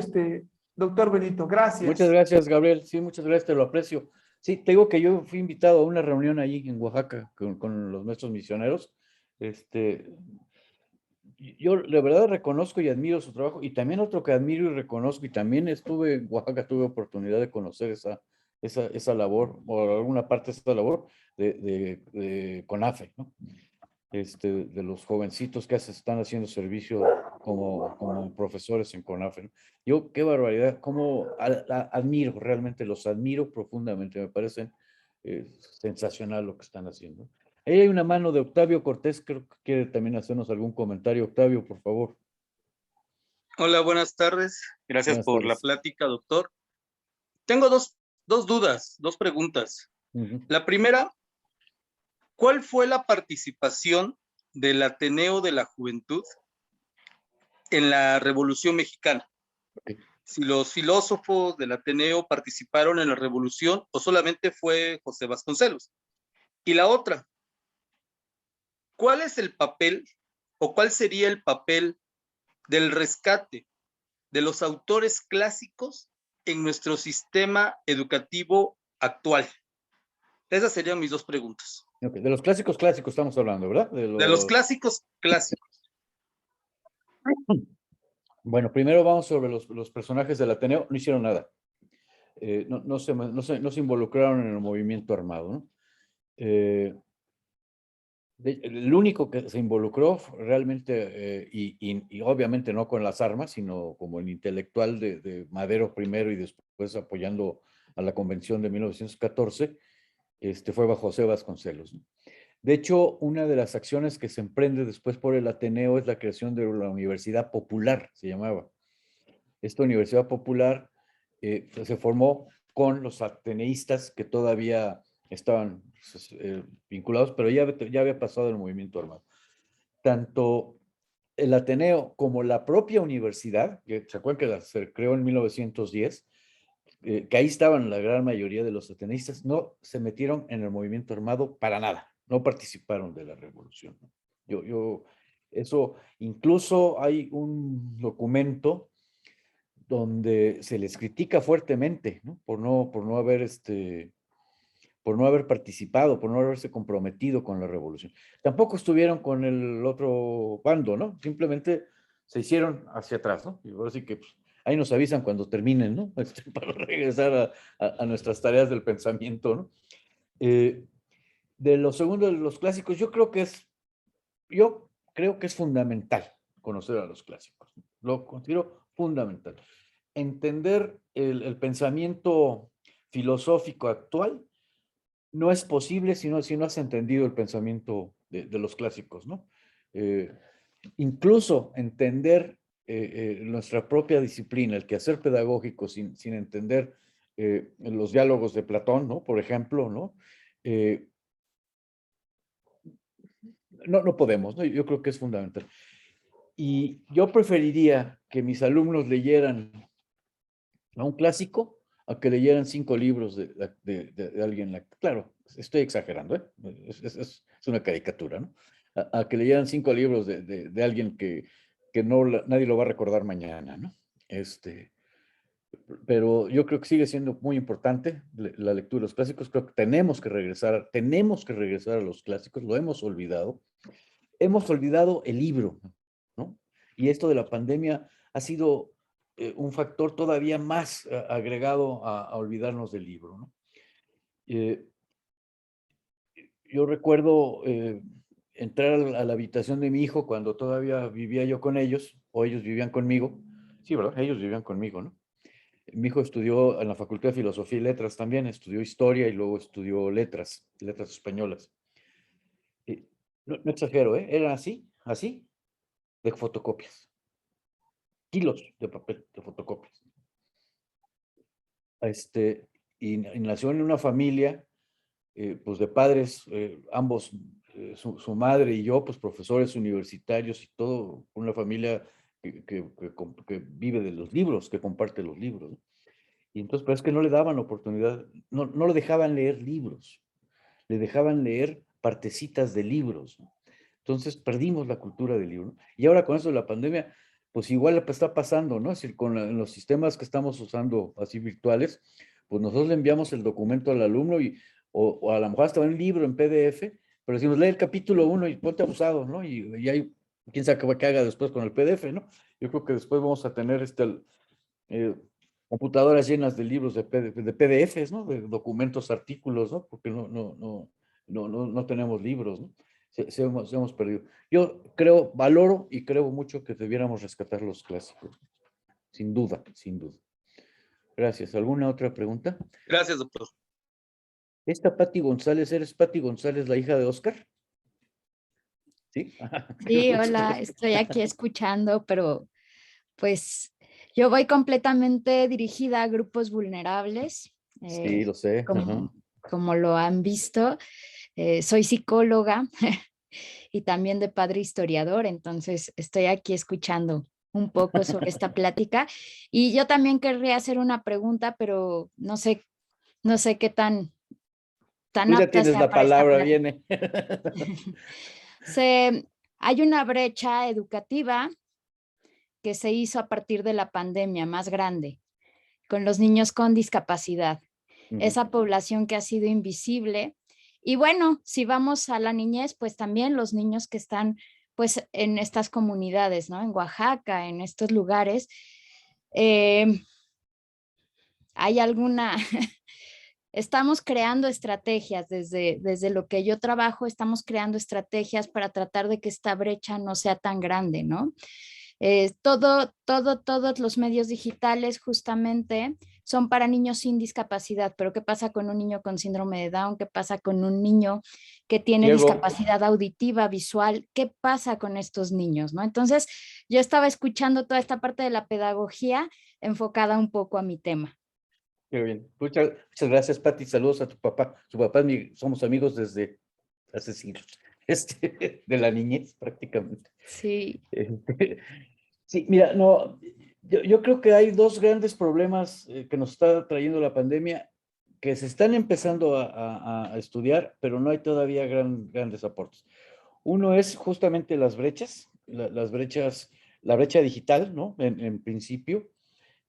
doctor Benito. Muchas Gracias. gracias, Gabriel. Sí, muchas gracias, te lo aprecio. Sí, te digo que yo fui invitado a una reunión allí en Oaxaca con los nuestros misioneros. Este, yo de verdad reconozco y admiro su trabajo, y también otro que admiro y reconozco, y también estuve en Oaxaca, tuve oportunidad de conocer esa labor, o alguna parte de esa labor de CONAFE, ¿no? de los jovencitos que están haciendo servicio como profesores en CONAFE, ¿no? Yo, qué barbaridad, cómo admiro, realmente los admiro profundamente, me parecen sensacional lo que están haciendo. Ahí hay una mano de Octavio Cortés, creo que quiere también hacernos algún comentario. Octavio, por favor. Hola, buenas tardes. Gracias Buenas por la tardes. plática, doctor. Tengo dos dudas, dos preguntas. Ujú. La primera, ¿cuál fue la participación del Ateneo de la Juventud en la Revolución Mexicana? Ok. Si los filósofos del Ateneo participaron en la revolución o solamente fue José Vasconcelos. Y la otra, ¿cuál es el papel o cuál sería el papel del rescate de los autores clásicos en nuestro sistema educativo actual? Esas serían mis dos preguntas. Ok, de los clásicos estamos hablando, ¿verdad? De los clásicos clásicos. Bueno, primero vamos sobre los personajes del Ateneo. No hicieron nada. No se involucraron en el movimiento armado, ¿no? El único que se involucró realmente, y obviamente no con las armas, sino como el intelectual de Madero primero y después apoyando a la Convención de 1914, fue bajo José Vasconcelos, ¿no? De hecho, una de las acciones que se emprende después por el Ateneo es la creación de la Universidad Popular, se llamaba. Esta Universidad Popular se formó con los ateneístas que todavía estaban vinculados, pero ya había pasado el movimiento armado. Tanto el Ateneo como la propia universidad, que se acuerdan que se creó en 1910, que ahí estaban la gran mayoría de los ateneístas, no se metieron en el movimiento armado para nada, no participaron de la revolución. Eso, incluso hay un documento donde se les critica fuertemente, ¿no? Por no haber participado, por no haberse comprometido con la revolución. Tampoco estuvieron con el otro bando, ¿no? Simplemente se hicieron hacia atrás, ¿no? Y ahora sí que pues, ahí nos avisan cuando terminen, ¿no? Para regresar a nuestras tareas del pensamiento, ¿no? De lo segundo, de los clásicos, yo creo que es fundamental conocer a los clásicos, ¿no? Lo considero fundamental. Entender el pensamiento filosófico actual no es posible si no has entendido el pensamiento de los clásicos, ¿no? Incluso entender nuestra propia disciplina, el quehacer pedagógico, sin entender los diálogos de Platón, ¿no? Por ejemplo, ¿no? No podemos, ¿no? Yo creo que es fundamental. Y yo preferiría que mis alumnos leyeran a un clásico a que leyeran 5 libros de alguien. Claro, estoy exagerando, ¿eh? Es una caricatura, ¿no? A que leyeran 5 libros de alguien que nadie lo va a recordar mañana, ¿no? Pero yo creo que sigue siendo muy importante la lectura de los clásicos. Creo que tenemos que regresar a los clásicos, lo hemos olvidado. Hemos olvidado el libro, ¿no? Y esto de la pandemia ha sido un factor todavía más agregado a olvidarnos del libro, ¿no? Yo recuerdo entrar a la habitación de mi hijo cuando todavía vivía yo con ellos, o ellos vivían conmigo. Sí, ¿verdad? Ellos vivían conmigo, ¿no? Mi hijo estudió en la Facultad de Filosofía y Letras también, estudió Historia y luego estudió Letras españolas. No exagero, ¿eh? Eran así, de fotocopias. Kilos de papel de fotocopias. Y nació en una familia, pues de padres, ambos, su madre y yo, pues profesores universitarios y todo, una familia que vive de los libros, que comparte los libros, ¿no? Y entonces, pero es que no le daban oportunidad, no le dejaban leer libros, le dejaban leer partecitas de libros, ¿no? Entonces perdimos la cultura del libro, ¿no? Y ahora con eso de la pandemia, pues igual está pasando, ¿no? Es decir, los sistemas que estamos usando así virtuales, pues nosotros le enviamos el documento al alumno o a lo mejor hasta un libro en PDF, pero decimos, lee el capítulo 1 y ponte abusado, ¿no? Y hay, quién sabe qué haga después con el PDF, ¿no? Yo creo que después vamos a tener eh, computadoras llenas de libros de PDFs, ¿no? De documentos, artículos, ¿no? Porque no tenemos libros, ¿no? se hemos perdido. Yo creo, valoro y creo mucho que debiéramos rescatar los clásicos. Sin duda, sin duda. Gracias. ¿Alguna otra pregunta? Gracias, doctor. Esta Pati González, ¿eres Pati González, la hija de Oscar? Sí. Sí, hola, estoy aquí escuchando, pero pues yo voy completamente dirigida a grupos vulnerables, Sí, lo sé. Ajá. como lo han visto. Soy psicóloga y también de padre historiador, entonces estoy aquí escuchando un poco sobre esta plática. Y yo también querría hacer una pregunta, pero no sé qué tan Tú ya apta tienes sea la para esta palabra, plática. viene. Hay una brecha educativa que se hizo a partir de la pandemia más grande, con los niños con discapacidad, esa población que ha sido invisible. Y bueno, si vamos a la niñez, pues también los niños que están pues en estas comunidades, ¿no? En Oaxaca, en estos lugares, hay alguna, estamos creando estrategias desde lo que yo trabajo, estamos creando estrategias para tratar de que esta brecha no sea tan grande, ¿no? Todos los medios digitales justamente son para niños sin discapacidad, pero ¿qué pasa con un niño con síndrome de Down? ¿Qué pasa con un niño que tiene Diego. discapacidad auditiva, visual? ¿Qué pasa con estos niños, no? Entonces, yo estaba escuchando toda esta parte de la pedagogía enfocada un poco a mi tema. Qué bien. Muchas gracias, Pati. Saludos a tu papá. Su papá, somos amigos desde hace siglos, de la niñez prácticamente. Sí. Sí, mira, no, yo creo que hay dos grandes problemas que nos está trayendo la pandemia que se están empezando a estudiar, pero no hay todavía grandes aportes. Uno es justamente las brechas, las brechas, la brecha digital, ¿no? En principio,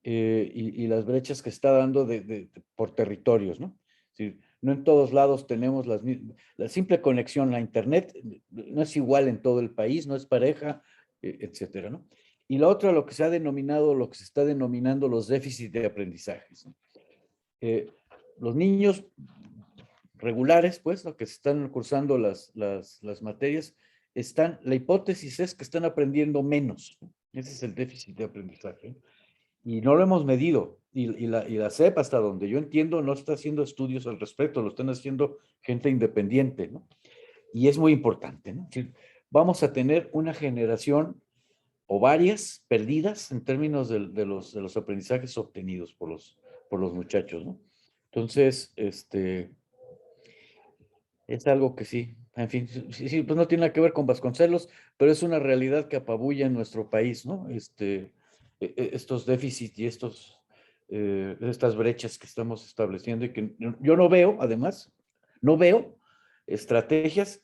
y las brechas que está dando por territorios, ¿no? Es decir, no en todos lados tenemos la simple conexión a internet, no es igual en todo el país, no es pareja, etcétera, ¿no? Y la otra, lo que se está denominando los déficits de aprendizajes, ¿no? Los niños regulares, pues, ¿no? Que se están cursando las materias, la hipótesis es que están aprendiendo menos, ¿no? Ese es el déficit de aprendizaje, ¿no? Y no lo hemos medido, y la SEP, hasta donde yo entiendo, no está haciendo estudios al respecto, lo están haciendo gente independiente, ¿no? Y es muy importante, ¿no? Es decir, vamos a tener una generación o varias perdidas en términos de los aprendizajes obtenidos por los muchachos, ¿no? Entonces, es algo que sí, en fin, sí, pues no tiene nada que ver con Vasconcelos, pero es una realidad que apabulla en nuestro país, ¿no? Estos déficits y estas brechas que estamos estableciendo y que yo no veo, además, no veo estrategias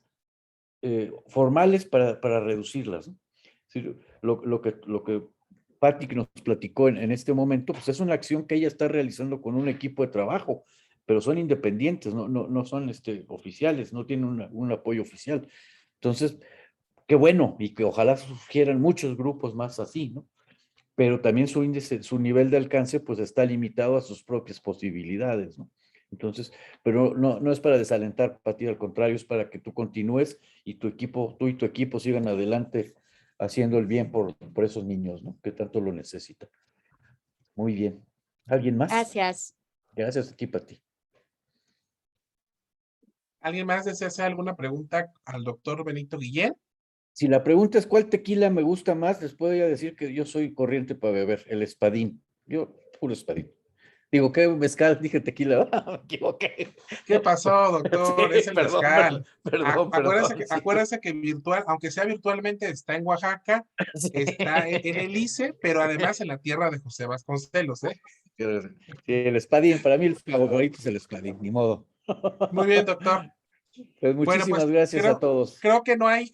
formales para reducirlas, ¿no? Es decir, lo que Patti nos platicó en este momento, pues es una acción que ella está realizando con un equipo de trabajo, pero son independientes, no son oficiales, no tienen un apoyo oficial. Entonces, qué bueno, y que ojalá surgieran muchos grupos más así, ¿no? Pero también su nivel de alcance, pues está limitado a sus propias posibilidades, ¿no? Entonces, pero no es para desalentar, Pati, al contrario, es para que tú continúes y tú y tu equipo sigan adelante haciendo el bien por esos niños, ¿no? Que tanto lo necesitan. Muy bien. ¿Alguien más? Gracias. Gracias a ti, Pati. ¿Alguien más desea hacer alguna pregunta al doctor Benito Guillén? Si la pregunta es cuál tequila me gusta más, les puedo ya decir que yo soy corriente para beber, el Espadín. Yo, puro Espadín. Digo, ¿qué mezcal? Dije tequila, me equivoqué. ¿Qué pasó, doctor? Sí, Es el mezcal. perdón, sí. Acuérdese que virtual, aunque sea virtualmente, está en Oaxaca, Sí. está en el ICE, pero además en la tierra de José Vasconcelos, ¿eh? Sí, el Espadín, para mí el favorito es el Espadín, ni modo. Muy bien, doctor. Pues Bueno, muchísimas pues gracias a todos. creo que no hay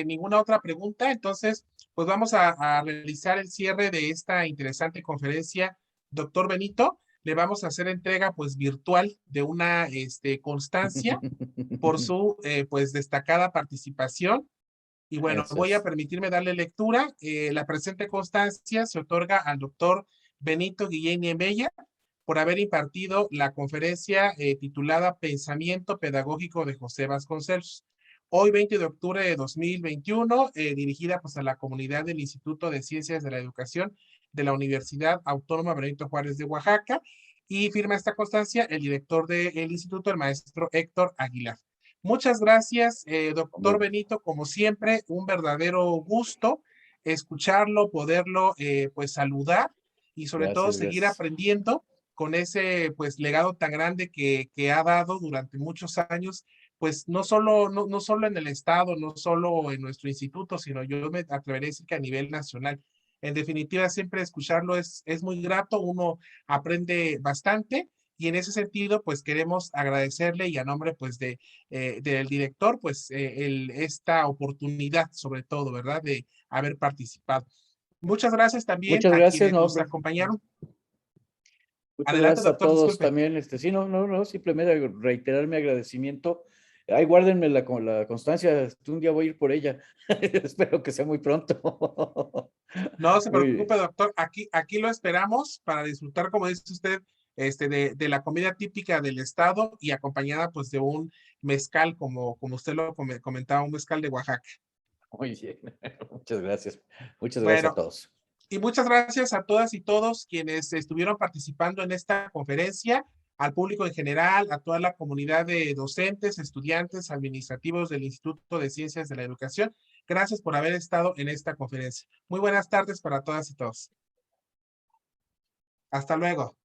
ninguna otra pregunta, entonces pues vamos a realizar el cierre de esta interesante conferencia. Doctor Benito, le vamos a hacer entrega pues virtual de una constancia por su pues destacada participación. Y bueno, Eso voy a es. permitirme darle lectura. La presente constancia se otorga al doctor Benito Guillén Bella por haber impartido la conferencia titulada Pensamiento Pedagógico de José Vasconcelos, hoy 20 de octubre de 2021, dirigida pues a la comunidad del Instituto de Ciencias de la Educación de la Universidad Autónoma Benito Juárez de Oaxaca, y firma esta constancia el director del instituto, el maestro Héctor Aguilar. Muchas gracias, doctor Benito, como siempre, un verdadero gusto escucharlo, poderlo pues saludar y sobre todo seguir aprendiendo con ese pues legado tan grande que ha dado durante muchos años, pues no solo en el estado, no solo en nuestro instituto, sino yo me atreveré a decir que a nivel nacional. En definitiva, siempre escucharlo es muy grato, uno aprende bastante. Y en ese sentido, pues queremos agradecerle y a nombre pues del director, pues esta oportunidad sobre todo, ¿verdad? De haber participado. Muchas gracias también Muchas a gracias, quienes no, nos hombre. acompañaron. Muchas Adelante, gracias a doctor, todos disculpe. también. Sí, no, simplemente reiterar mi agradecimiento. Ahí guárdenme la constancia, un día voy a ir por ella. Espero que sea muy pronto. No se Muy preocupe, bien. doctor. Aquí lo esperamos para disfrutar, como dice usted, de la comida típica del estado y acompañada pues de un mezcal, como usted lo comentaba, un mezcal de Oaxaca. Muy bien. Muchas gracias. Muchas gracias a Bueno, todos. y muchas gracias a todas y todos quienes estuvieron participando en esta conferencia, al público en general, a toda la comunidad de docentes, estudiantes, administrativos del Instituto de Ciencias de la Educación. Gracias por haber estado en esta conferencia. Muy buenas tardes para todas y todos. Hasta luego.